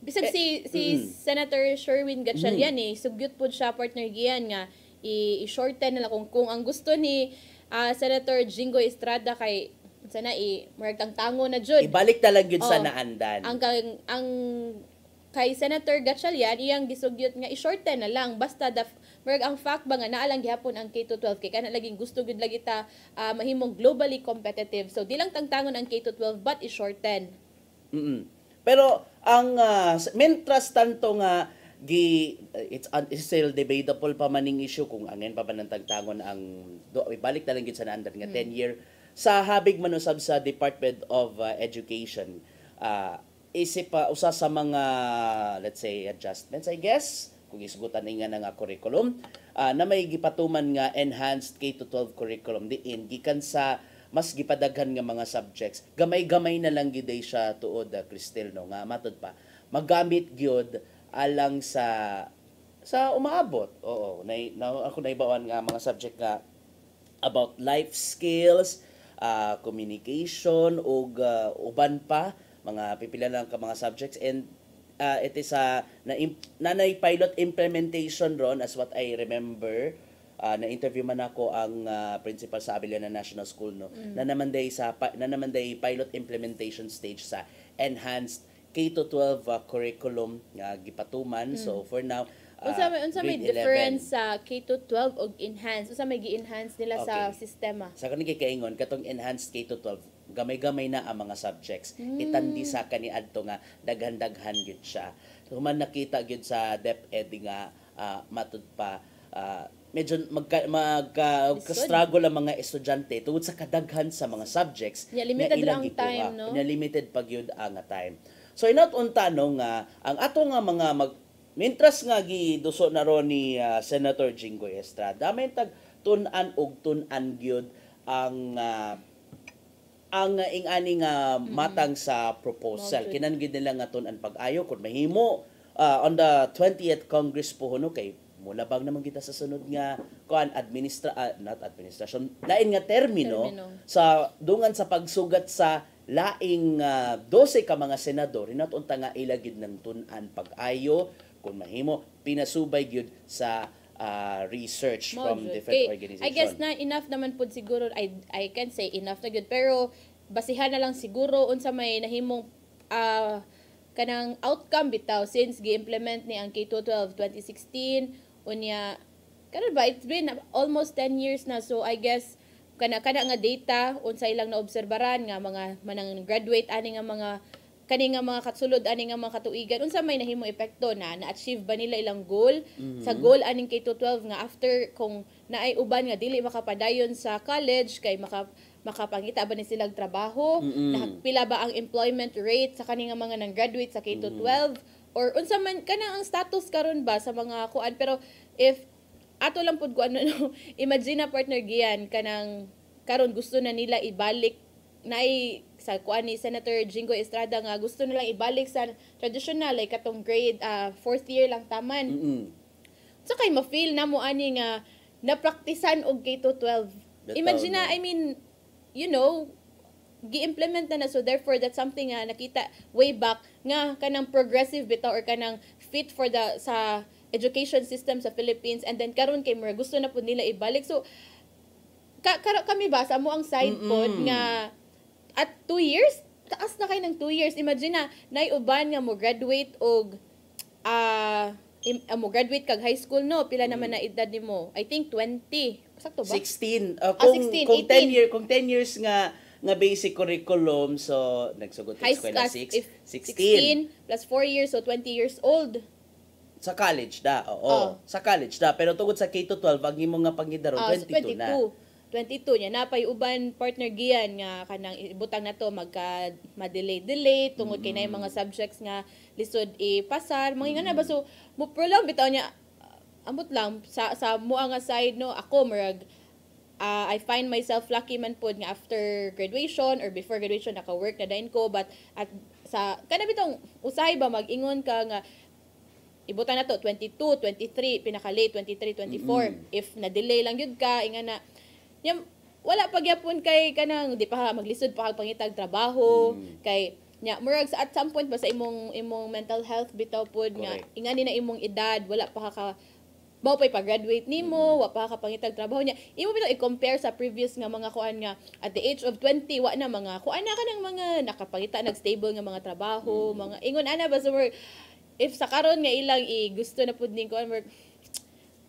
bisag si Senator Sherwin Gatchalian sugyot pud siya partner giyan nga i-shorten na kung ang gusto ni Senator Jinggoy Estrada kay sana murag tangtango na jud. Ibalik na lang yun sa naandan. Ang kay Senator Gatchalian iyang gisugyot nga i-shorten na lang basta murag ang fact ba nga naa lang gihapon ang K-12 kay kana laging gusto gud lagi ta mahimong globally competitive. So di lang tangtangon ang K-12 but i-shorten. Pero ang mentras tanto nga it's still debatable pa maning issue kung angin pa ba ng tagtangon ang ibalik na lang gid sa naandan nga 10 year sa habig man usab sa Department of Education. Isip pa usa sa mga let's say adjustments I guess kung isgutan nga nga curriculum na may gipatuman nga enhanced K-12 curriculum diin gikan sa mas gipadaghan nga mga subjects gamay-gamay na lang gid siya tuod Cristel no nga matud pa magamit gyud alang sa umaabot. Oo, ako naibawan nga mga subject nga about life skills, communication ug uban pa mga pipila lang ka mga subjects and it is nanay pilot implementation ron as what I remember. Na-interview man ako ang principal sa Abiliana National School no na naman day pilot implementation stage sa enhanced K-12 curriculum nga gipatuman. So for now unsa may difference sa K-12 ug enhanced? Unsa may gi-enhance nila sa sistema? Sa kanang gikaingon katong enhanced K-12 gamay-gamay na ang mga subjects. Itandi sa kaniadto nga daghan-daghan gyud siya. So man nakita gyud sa DepEd nga matud pa medyo struggle ang mga estudyante tungod sa kadaghan sa mga subjects na limited lang time no. Na limited pag gyud ang time. So inot unta no nga ang ato nga mga mintras nga giduso na ron ni Senator Jinggoy Estrada may tag tun-an og tun-an gyud ang ingani nga matang sa proposal kinan gid nila nga tun-an pag-ayo kun mahimo on the 20th Congress po no kay mulabang naman kita sa sunod nga not administration lain nga termino sa dungan sa pagsugat sa laing 12 ka mga senador inat unta nga ilagid ng tun-an pag-ayo kun mahimo pinasubay gyud sa research from different organizations. I guess na enough naman pud siguro I can say enough na good pero basihan na lang siguro unsa may nahimong kanang outcome bitaw since gi-implement ni ang K-12 2016 unya karon ba it's been almost 10 years na so I guess kana nga data unsay lang naobserbaran nga mga manang graduate ani nga mga kani nga mga katsulod ani nga mga katuigan unsa may nahimo epekto na-achieve ba nila ilang goal sa goal aning K-12 nga after kung naay uban nga dili makapadayon sa college kay makapangita ba ni silang trabaho pila ba ang employment rate sa kani nga mga nang graduate sa K-12 or unsa man kanang ang status karon ba sa mga kuan pero if ato lang pud ko imagine na partner giyan kanang karon gusto na nila ibalik naay sa kuan ni Senator Jinggoy Estrada nga gusto nilang ibalik sa traditional like katong grade 4th year lang taman. So kay ma-feel na mo ani nga napraktisan og K-12. Imagine na I mean you know gi-implement na so therefore that's something nga nakita way back nga kanang progressive bitaw or kanang fit for the sa education system sa Philippines and then karon kay mura gusto na pud nila ibalik so kami ba sa mo ang side pod nga at 2 years taas na kay ng 2 years imagine na nay uban nga mo graduate og mo graduate kag high school no pila naman na edad nimo I think 20 sakto ba 16 kung 10 years nga basic curriculum so nagsugot sa eskwela 16 plus 4 years so 20 years old sa college da sa college da pero tungod sa K-12 ang imo nga pangidaron 22 na 22 nya napay uban partner giyan nga kanang ibutang nato ma-delay tungod kay nay mga subjects nga lisod ipasar mga nga na ba so mo prolong bitaw nya amot lang sa mo nga side no ako murag I find myself lucky man pod nga after graduation or before graduation naka-work na dayon ko but at sa kana bitong usahay ba mag-ingon ka nga ibutan na to 22, 23, pinaka-late 23, 24 if na-delay lang yun ka inga na wala pagyapon kay kanang di pa maglisod pa kag pangitag trabaho kay nya murag at some point ba sa imong mental health bitaw pod nga ingani na imong edad wala pa ka Mao pay pag-graduate nimo, wa pa ka pangitag trabaho niya. Imo bitaw i-compare sa previous nga mga kuan nga at the age of 20 wa na mga kuan na kanang mga nakapangita nag-stable nga mga trabaho, mga ingon ana ba so if sa karon nga ilang gusto na pud ning kuan work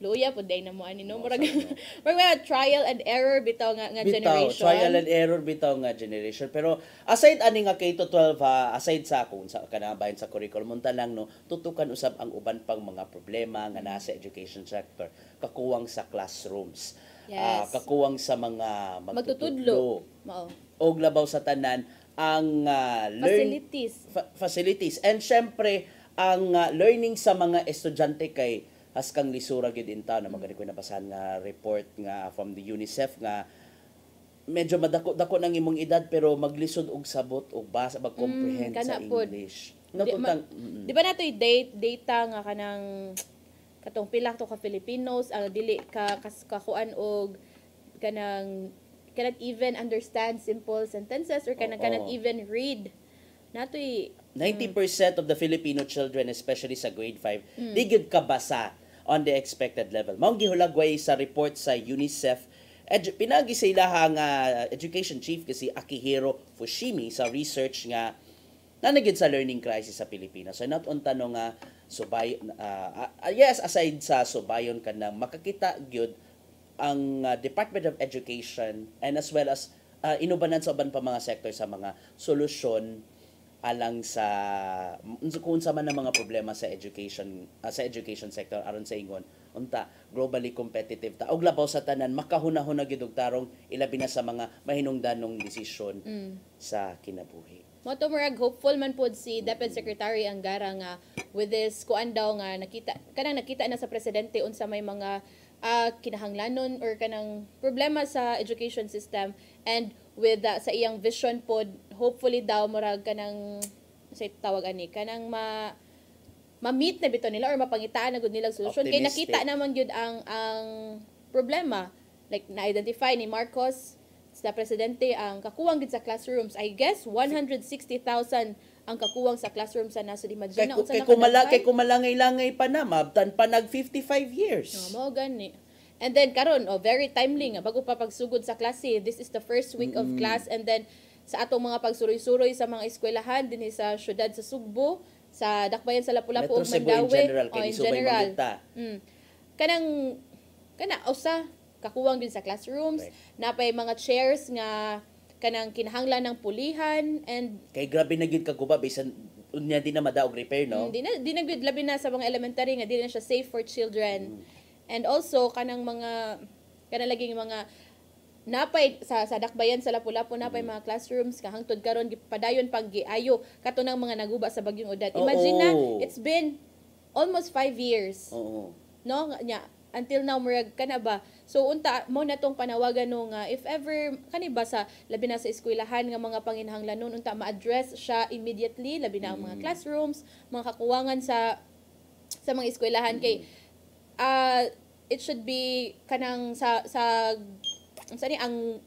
luya pud day na mo ani no murag mga trial and error bitaw nga generation. Trial and error bitaw nga generation. Pero aside ani nga K-12 ha, aside sa kung sa kanabayan sa curriculum unta lang no, tutukan usab ang uban pang mga problema nga nasa education sector. Kakuwang sa classrooms. Yes. Kakuwang sa mga magtutudlo. Mao. Og labaw sa tanan ang facilities. And syempre ang learning sa mga estudyante kay haskang lisura gid inta na magani ko nabasahan nga report nga from the UNICEF nga medyo madako-dako nang imong edad pero maglisod og sabot og basa mag-comprehend sa English. Di ba natoy data nga kanang katong pila to ka Filipinos ang dili ka kakuan og kanang cannot even understand simple sentences or cannot even read. Natoy 90% of the Filipino children, especially sa grade 5, di gyud kabasa on the expected level. Maong gihulagway sa report sa UNICEF, pinagi sa ilahang education chief kasi Akihiro Fushimi sa research nga nanagid sa learning crisis sa Pilipinas. So not on tanong nga yes, aside sa subayon ka na makakita gyud ang Department of Education and as well as inubanan sa uban pa mga sector sa mga solusyon alang sa kung sa man ang mga problema sa education sector aron sa ingon unta globally competitive ta og labaw sa tanan makahunahuna gid og tarong ilabi na sa mga mahinungdanong desisyon sa kinabuhi. Mo to murag hopeful man pod si Deputy Secretary Angara nga with this kuan daw nga nakita na sa presidente unsa may mga kinahanglanon or kanang problema sa education system and with sa iyang vision pod hopefully daw murag kanang say tawag ani kanang ma-meet na bitaw nila or mapangitaan na gud nilang solusyon kay nakita naman gyud ang problema like na-identify ni Marcos sa presidente ang kakuwang gid sa classrooms. I guess 160,000 ang kakuwang sa classroom sa nasod. Imagine na unsa kay kumalangay-langay pa na mabtan pa nag 55 years. No, mao gani. And then karon very timely nga bago pa pagsugod sa klase. This is the first week of class and then sa atong mga pagsuroy-suroy sa mga eskwelahan dinhi sa syudad sa Sugbo, sa Dakbayan sa Lapu-Lapu ug Mandawi in general. Kana usa kakuwang din sa classrooms, napay mga chairs nga kanang kinahanglan ng pulihan and kay grabe na gyud kaguba bisan unya di na madaog repair no. Di na gyud labi na sa mga elementary nga di na siya safe for children. And also kanang laging mga napay sa Dakbayan sa Lapu-Lapu napay mga classrooms kahangtod karon gipadayon pag giayo kato ng mga naguba sa bagyong Odette. Imagine na it's been almost 5 years. No nya until now murag kana ba so unta mo na tong panawagan no nga if ever kani ba sa labi na sa eskwelahan nga mga panginahanglanon unta ma-address siya immediately labi na ang mga classrooms mga kakuwangan sa mga eskwelahan kay it should be kanang sa ang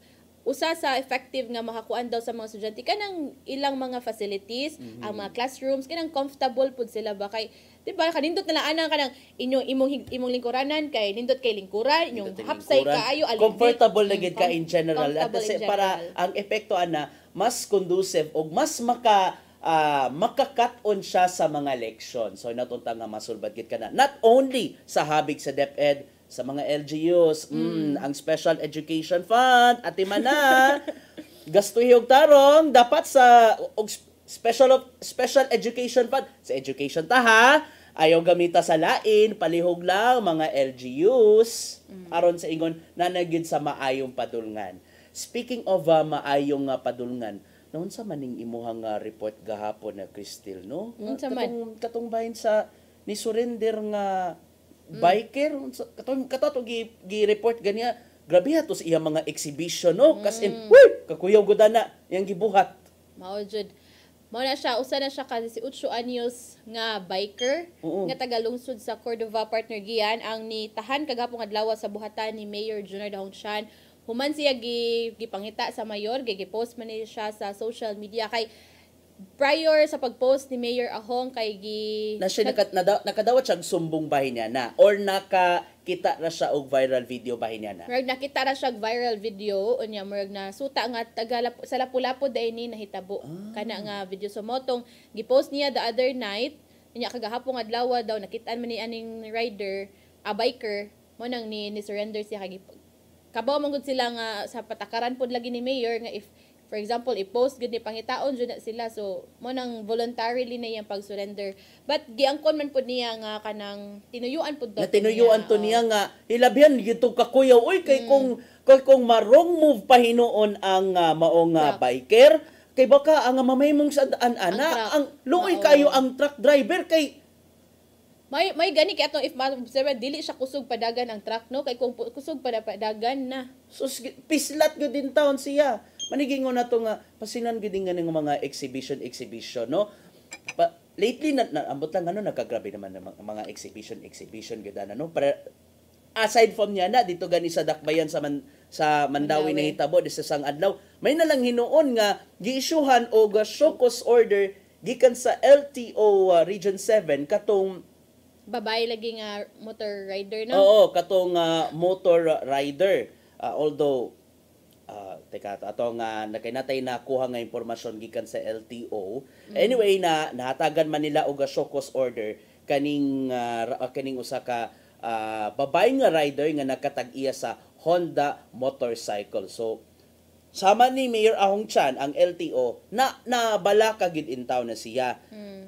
usa sa effective nga makakuan daw sa mga estudyante kanang ilang mga facilities ang mga classrooms kanang comfortable pud sila ba kay di ba kanindot na lang kanang imong lingkuranan kay nindot kay lingkuran inyong hapsay kaayo alin comfortable na gid ka in general at para ang epekto ana mas conducive og mas makakat-on siya sa mga leksyon. So natunta nga masulbad gid kana not only sa habig sa DepEd sa mga LGUs, ang Special Education Fund, atimana, gastuhiyog tarong, dapat sa Special Education Fund, sa education ta ha, ayaw gamita sa lain, palihog lang mga LGUs, aron sa ingon, nanagid sa maayong padulngan. Speaking of maayong padulngan, noon sa maning imuhang report gahapon na Cristel, no? Katong bahin sa ni surrender nga biker kato gi-report ganiya grabe to sa iya mga exhibition no kas in kakuyaw gudana yang gibuhat mao jud mao na siya usa na siya kasi si 8 anyos nga biker nga tagalungsod sa Cordova partner Gian ang nitahan kagapong adlaw sa buhatan ni Mayor Junior Dahongshan human siya gipangita sa mayor gipost man siya sa social media kay prior sa pag-post ni Mayor Ahong kay na siya nakadawat siya sumbong bahin niya na or nakakita na siya og viral video bahin niya na. Murag nakita ra siya viral video unya murag na suta nga sa Lapu-Lapu day ni nahitabo kana nga video so motong gipost niya the other night unya kagahapon adlaw daw nakitaan man ni aning rider a biker mo nang ni surrender siya kay kabaw man gud sila nga sa patakaran pod lagi ni Mayor nga if for example, i-post gud ni pangitaon jud na sila so mo nang voluntarily na iyang pag-surrender. But giangkon man pud niya nga kanang tinuyuan pud na tinuyuan to niya nga hilabyan gito kakuyaw oy kay kung marong move pa hinuon ang maong biker kay baka ang mamahimong sa daan ana ang luoy kayo ang truck driver kay may gani kay atong if observe dili siya kusog padagan ang truck no kay kung kusog padagan na so pislat gud din taon siya manigingon na to nga pasinan gid nga ng mga exhibition no lately ambot lang nagkagrabe naman ng mga exhibition gid no para aside from niya na dito gani sa dakbayan sa Mandawi na hitabo di sa sang adlaw may nalang hinuon nga giisyuhan og show cause order gikan sa LTO Region 7 katong babae lagi nga motor rider no oo katong motor rider although atong nakainatay na kuha nga impormasyon gikan sa LTO. Anyway nahatagan man nila og show cause order kaning usa ka babae nga rider nga nakatag-iya sa Honda motorcycle. So sama ni Mayor Ahong Chan ang LTO na bala ka gid in town na siya.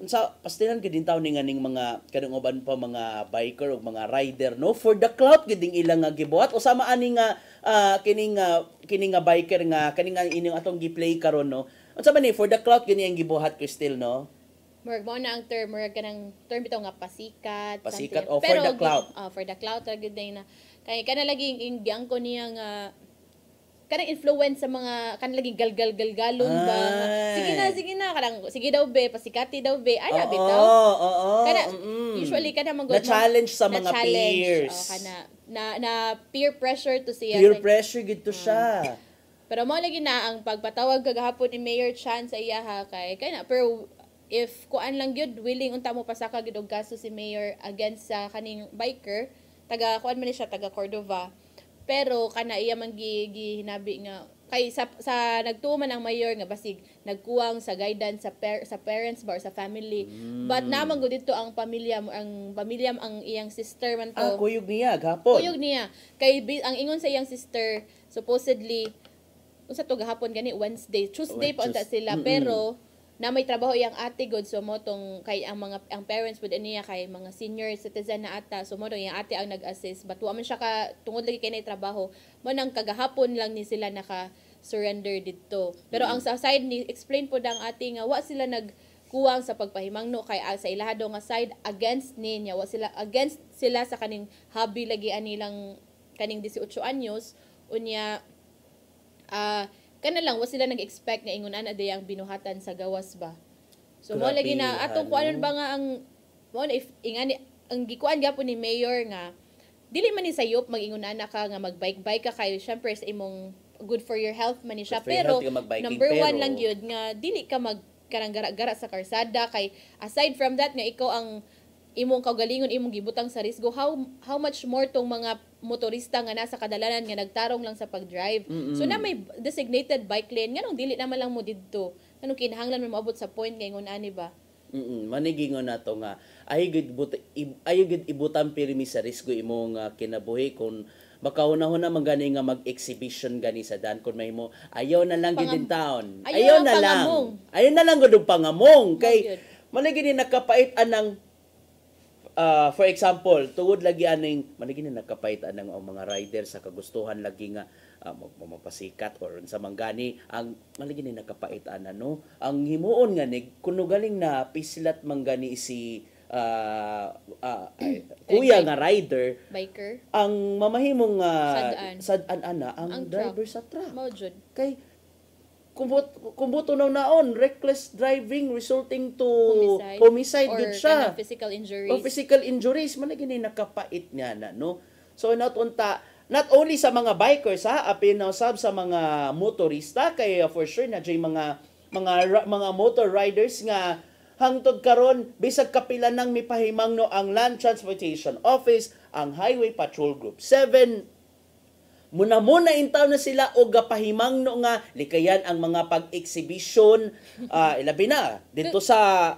Sa pastinan gid in town ni nganing mga kanang uban pa mga biker ug mga rider no for the clout gid ilang nga gibuhat o sama ani nga kining nga biker nga kaning ining atong gi-play karon no. Unsa man ni for the clout gid ang gibuhat Crystal no. Murag mo na ang term kanang term bitaw nga pasikat o for the clout. For the clout ra gid na kay kana lagi ang ko niya nga kanang influence sa mga kanang laging galgalon ba sige na kanang sige daw be pasikati daw be ana bitaw kana usually kana man na challenge sa mga peers kana na peer pressure to siya peer pressure gid to siya pero mo lagi na ang pagpatawag kagahapon ni Mayor Chan sa iya kay kana pero if kuan lang gyud willing unta mo pasaka gyud og gasto si Mayor against sa kaning biker taga kuan man siya taga Cordova. Pero kana iya man gihinabi nga kay sa nagtuman ang mayor nga basig nagkuwang sa guidance sa parents ba or sa family. But naman gud dito ang pamilya ang iyang sister man to. Kuyog niya gahapon. Kuyog niya. Kay ang ingon sa iyang sister supposedly unsa to gahapon gani Tuesday pa unta sila pero na may trabaho iyang ate god so motong kay ang parents pud niya kay mga senior citizen na ata so motong iyang ate ang nag-assist but wa man siya ka tungod lagi kay nay trabaho mo nang kagahapon lang ni sila naka surrender didto pero ang sa side ni explain pud ang ate nga wa sila nagkuwang sa pagpahimangno kay sa ilahado nga side against niya wa sila against sila sa kaning hobby lagi anilang kaning 18 anyos unya kana lang wa sila nag-expect nga ingon ana day ang binuhatan sa gawas ba. So mo lagi na atong kuanon ba nga ang mo if ingani ang gikuan gyapon ni Mayor nga dili man ni sayop mag-ingon ana ka nga mag-bike ka kay syempre sa imong good for your health man ni siya pero number one lang gyud nga dili ka karang gara-gara sa karsada kay aside from that nga ikaw ang imong kaugalingon imong gibutang sa risgo how much more tong mga motorista nga nasa kadalanan nga nagtarong lang sa pag-drive. So na may designated bike lane nganong dili naman lang mo didto anong kinahanglan mo maabot sa point nga ingon ani ba manigingon nato nga ayo gid ibutan pirmi sa risgo imong kinabuhi kung makahuna-huna man gani nga mag-exhibition gani sa dan kun mahimo ayaw na lang gid in town ayaw na lang gud pangamong kay malagi ni nakapait anang for example, tuwod lagi aning manigi na nakapaitan ng mga rider sa kagustuhan lagi nga mapasikat or sa manggani ang malagi ni nakapaitan ang himuon nga ni kuno galing na pislat manggani si kuya nga rider biker ang mamahimong sad-an ana ang driver sa truck kay kumbuto naon reckless driving resulting to homicide gud siya or physical injuries man gini nakapait nga na no so not only sa mga bikers apin na usab sa mga motorista kay for sure na jay mga mga motor riders nga hangtod karon bisag kapila nang mipahimangno ang Land Transportation Office, ang Highway Patrol Group 7 muna intaw na sila og gapahimangno nga likayan ang mga pag-exhibition ilabi na dito sa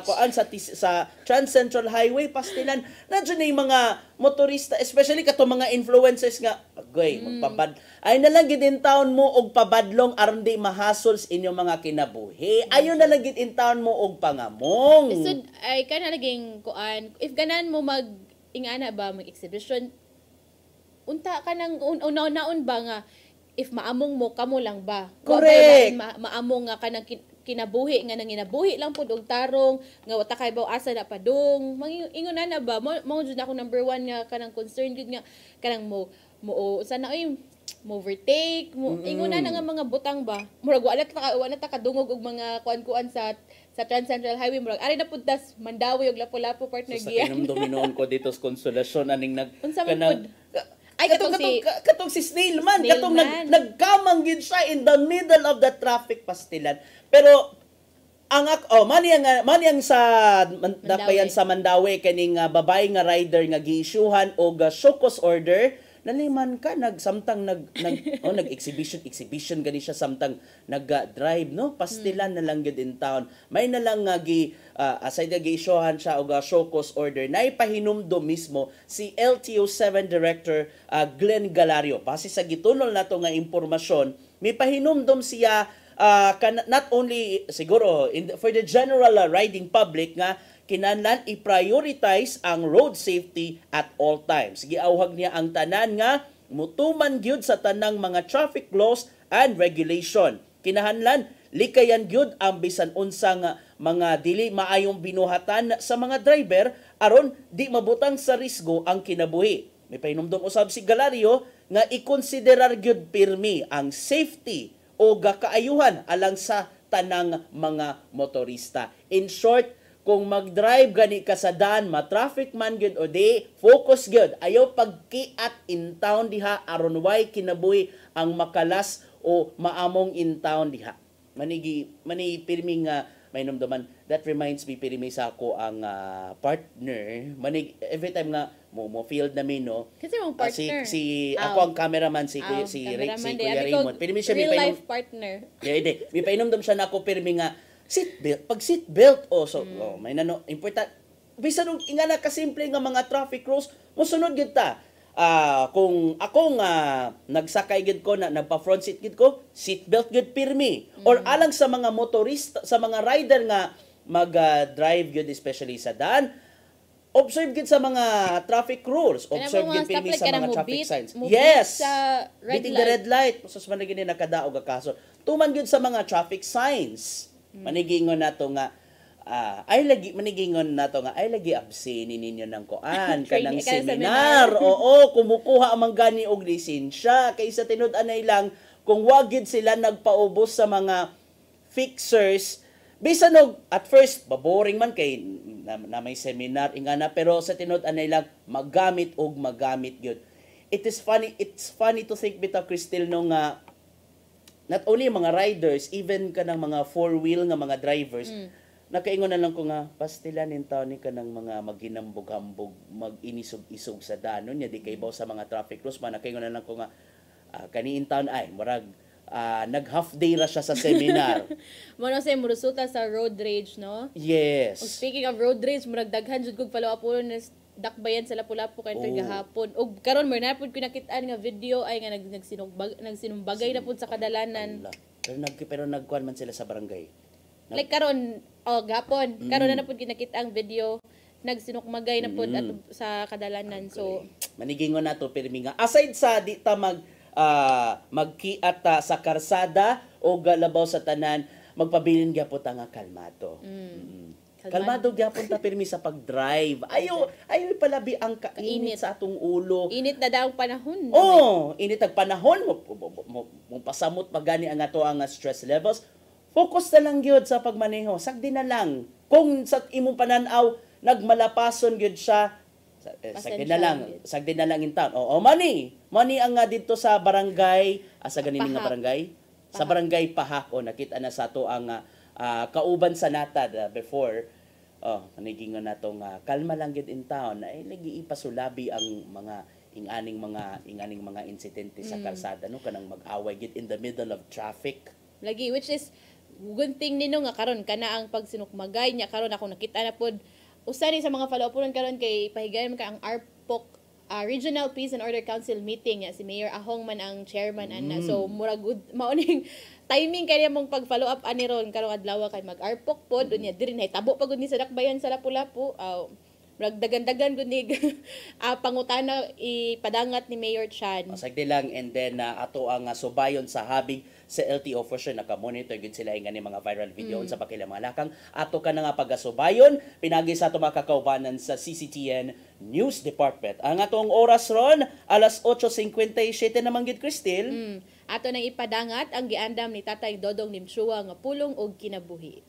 kuan sa Trans Central Highway Pastilan nadyo na yung mga motorista especially kato mga influencers nga agoy magpabad ay nalang gid in town mo og pabadlong aron di mahasols inyong mga kinabuhi ayo na lang gid in town mo og pangamong so ay kana naging kuan if ganan mo mag ingana ba mag exhibition unta ka nang una-unaon ba nga if maamong mo kamo lang ba correct maamong nga kanang kinabuhi nga nang inabuhi lang pud og tarong nga wata kay baw asa na padung ingon na ba mo jud ako number 1 nga kanang concern gid nga kanang mo sana oy mo overtake mo ingon na nga mga butang ba murag wala ta kadungog og mga kuan-kuan sa Trans Central Highway murag ari na pud tas Mandawi og lapu-lapu partner giya sa kinumdominoon ko dito sa Konsolasyon aning kanang ay katong si Snail man katong nagkamang gid siya in the middle of the traffic Pastilan pero ang mani ang sa Dakbayan sa Mandawi kaning babae nga rider nga gi-issuehan og show cause order naliman ka samtang nag-exhibition gani siya samtang nag-drive no Pastilan na lang gid in town may na lang nga aside gi-issuehan siya og show cause order naipahinumdo mismo si LTO7 Director Glenn Galario base sa gitunol nato nga impormasyon may pahinumdom siya not only siguro for the general riding public nga kinahanglan i-prioritize ang road safety at all times. Giawhag niya ang tanan nga mutuman gyud sa tanang mga traffic laws and regulation. Kinahanglan likayan gyud ang bisan unsang mga dili maayong binuhatan sa mga driver aron di mabutang sa risgo ang kinabuhi. May pahinumdom usab si Galario nga ikonsiderar gyud pirmi ang safety o kaayuhan alang sa tanang mga motorista. In short, kung mag-drive gani ka sa daan, ma-traffic man gyud o di, focus gyud. Ayaw pagkiat in town diha aron way kinabuhi ang makalas o maamong in town diha. Mani pirming may numduman. That reminds me pirmi sa ako ang partner. Every time nga mo field namin no. Kasi mong partner. Ako ang cameraman si Kuya Raymond. Pirmi siya real life partner. Yeah, may painomdom siya nako pirmi nga seatbelt may important bisan og ingana ka simple nga mga traffic rules mosunod gid ta kung ako nga nagsakay gid ko na nagpa front seat gid ko seatbelt gid pirmi or alang sa mga motorista sa mga rider nga mag-drive gid especially sa daan observe gid sa mga traffic rules observe gid pirmi sa mga traffic signs yes beating the red light sus man gid nakadaog ka kaso tuman gid sa mga traffic signs manigingon nato nga ay lagi absini ninyo ng kuan kanang seminar oo kumukuha man gani og lisensya kaysa tinud-anay lang kung wagid sila nagpaubos sa mga fixers bisan og at first baboring man kay na may seminar ingana pero sa tinud-anay lang magamit gyud it's funny to think bitaw Cristel no nga not only mga riders, even kanang mga four-wheel nga mga drivers, nakaingon na lang ko nga, Pastilan in town ni kanang mga maghinambog-hambog, mag-inisog-isog sa danon, niya di kay baw sa mga traffic rules, nakaingon na lang ko nga, kani in town ay, marag, nag-half day ra siya sa seminar. Mano say murusuta sa road rage, no? Yes. Speaking of road rage, murag daghan jud kog follow-up Dakbayan sa Lapu-Lapu kay gahapon og karon mo na pud kinakitaan nga video ay nga nagsinumbagay na pud sa kadalanan pero nagkuan man sila sa barangay like karon gapon karon na pud kinakita ang video nagsinukmagay na pud sa kadalanan so manigingon nato pirmi nga aside sa di ta magkiat sa karsada o galabaw sa tanan magpabilin gyapon ta nga kalmado kalmado gyapon ta pirmi sa pag-drive. Ayaw palabi ang kainit sa atong ulo. Init na daw panahon. Init ang panahon mo pasamot magani ang ato ang stress levels. Focus na lang gyud sa pagmaneho. Sagdi na lang. Kung sa imong pananaw nagmalapason gyud siya, sagdi na lang in town. Money ang dito sa barangay, asa ganin nga barangay? Sa barangay Paha, nakita na sa to ang kauban sa natad before. Kaniging na natong kalma lang gid in town ay lagi ipasulabi ang mga inganing mga insidente sa kalsada no kanang mag-away gid in the middle of traffic. Lagi, which is good thing nino nga karon kana ang pagsinukmagay niya karon ako nakita na pod usa ni sa mga follow-up karon kay pahigayon man ka ang ARPOC Regional Peace and Order Council meeting si Mayor Ahong man ang chairman ana. So mura good mauning timing kaya mong pag-follow up ani ron karong adlaw kay mag-ARPOC pod unya diri na tabo pagud ni sa dakbayan sa Lapu-Lapu. Dagan-dagan gunig pangutana ipadangat ni Mayor Chan. Sagdi lang and then ato ang subayon sa habig sa LTO for sure naka-monitor gud sila ingani mga viral video sa pakila mga lakang ato ka na nga pagasubayon pinagi sa ato mga kakaubanan sa CCTN News Department. Ang atong oras ron alas 8:57 naman gid Cristel. Ato nang ipadangat ang giandam ni Tatay Dodong Nimshua nga pulong og kinabuhi.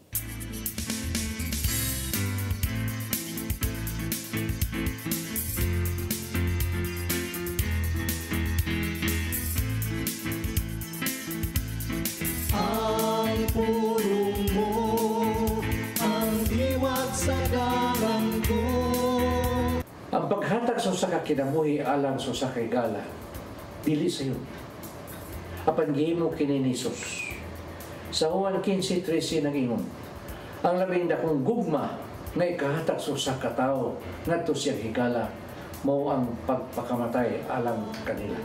Ang pulong mo, ang diwag sa dalang ko. Ang paghatag sa usa ka kinabuhi alang sa usa ka higala, dili sayo. Apan gihimo kini ni Jesus. Sa Juan 15:13 nag-ingon, ang labing dakong gugma nga ikahatag sa usa ka tawo ngadto siyang higala mao ang pagpakamatay alang kanila.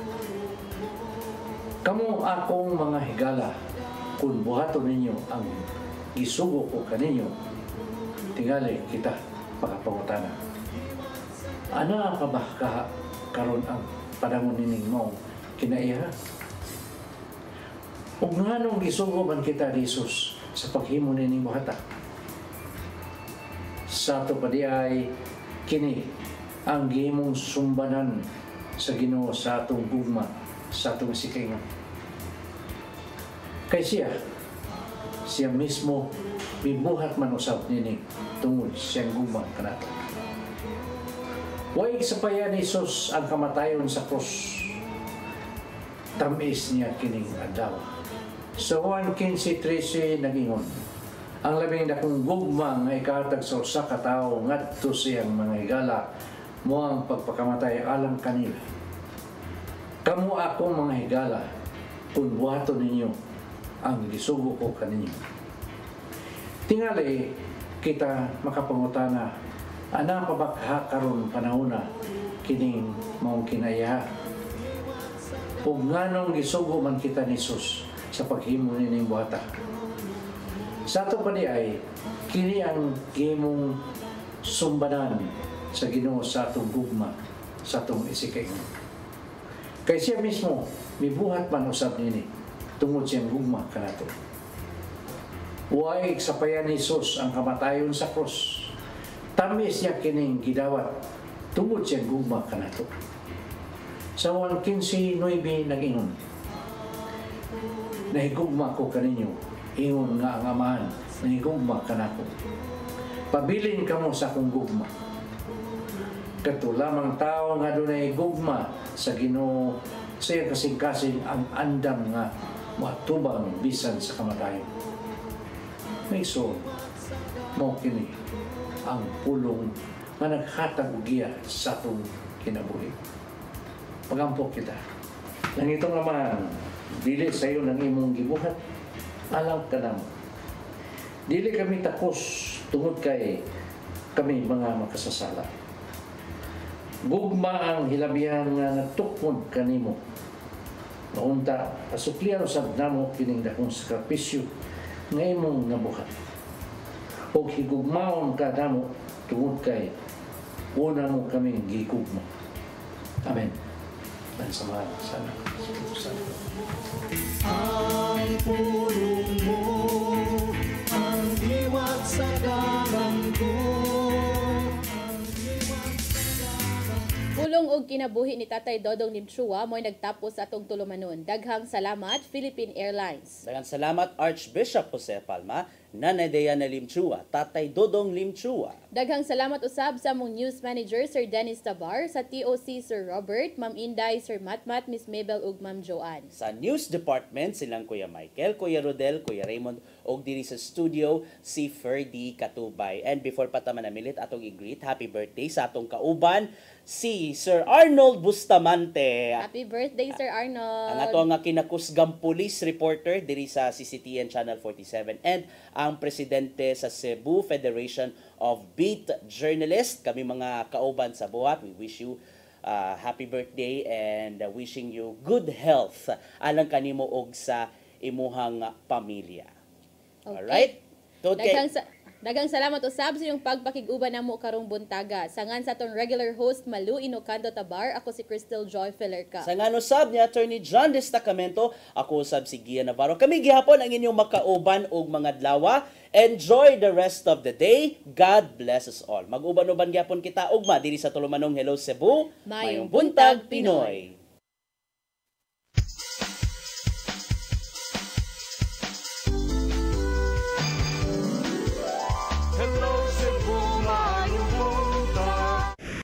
Kamo akong mga higala, kung buhaton ninyo ang isugo ko kaninyo, tingali kita pakapangutana. Ana ka ba karon ang padangon nining mo kinaiha? Ug nganong gisugo man kita ni Jesus sa paghimo nining buhata? Sa ato pa di ay kini ang gihimong sumbanan sa Ginoo sa atong gugma, sa atong sikingan. Kay siya mismo bibuhat man usab nini tungod siyang gugma kanato. Way sapayan ni Jesus ang kamatayon sa krus. Tamis niya kining adlaw. Sa Juan 15:13 nag-ingon, ang labing dakong gugma nga ikahatag sa usa ka tawo ngadto siyang mga higala mo ang pagpakamatay alang kanila. Kamo akong mga higala kung buhaton ninyo ang gisugo ko kaninyo. Tingali kita makapangutana, ana pa ba karon panahona kining maong kinaiha? Ug nganong gisugo man kita ni Jesus sa paghimo nining buhata? Sa ato pa di ay kini ang gihimong sumbanan sa Ginoo sa atong gugma, sa atong isikaingon. Kay siya mismo mibuhat man usab nini tungod siyang gugma kanato. Way sapayan ni Jesus ang kamatayon sa krus. Tamis niya kining gidawat tungod siyang gugma kanato. Sa Juan 15:9 nag-ingon, nahigugma ko kaninyo, ingon nga ang Amahan, nahigugma kanako. Pabilin kamo sa akong gugma. Kato lamang tao nga dunay gugma sa Ginoo, siya kasing-kasing ang andam nga matubang bisan sa kamatayon. May so, mo kini ang pulong nga naghatag og giya sa atong kinabuhi. Pagampok kita. Nang itong Amahan, dili sa iyo ng imong gibuhat, alang ka namo. Dili kami takos tungod kay kami mga makasasala. Gugma ang hilabihan nga natukmod kanimo. Maunta, pasuklian usab namo kining dakong sakripisyo nga imong nabuhat. Og higugmaon ka namo tungod kay una mo kaming gigugma. Amen. Dan samahan sana. Ang pulong mo, ang diwag sa dalang ko. Pulong og ug kinabuhi ni Tatay Dodong Limchua mo'y nagtapos sa atong tulumanon. Daghang salamat Philippine Airlines. Daghang salamat Archbishop Jose Palma, Nanay Diana Limchua, Tatay Dodong Limchua. Daghang salamat usab sa among news manager Sir Dennis Tabar, sa TOC Sir Robert, Ma'am Inday, Sir Matmat, Miss Mabel ug Ma'am Joanne. Sa news department silang Kuya Michael, Kuya Rodel, Kuya Raymond og diri sa studio si Ferdy Katubay. And before pa ta manamilit atong i-greet happy birthday sa atong kauban si Sir Arnold Bustamante. Happy birthday Sir Arnold. Ang ato nga kinakusgang police reporter diri sa CCTN Channel 47 and ang presidente sa Cebu Federation of Beat Journalists. Kami mga kauban sa buhat. We wish you happy birthday and wishing you good health alang kanimo og sa imuhang pamilya. Okay. Alright? Daghang salamat usab sa iyong pagpakig-uban namo karong buntaga. Sangan sa atong regular host Malu Inocando Tabar, ako si Crystal Joy Felerca. Sangan usab ni Attorney John Destacamento, ako usab si Gia Navarro. Kami gihapon ang inyong makauban og mga adlaw. Enjoy the rest of the day. God bless us all. Mag-uban-uban gyapon kita ugma diri sa tulumanong Hello Cebu. Mayong buntag Pinoy.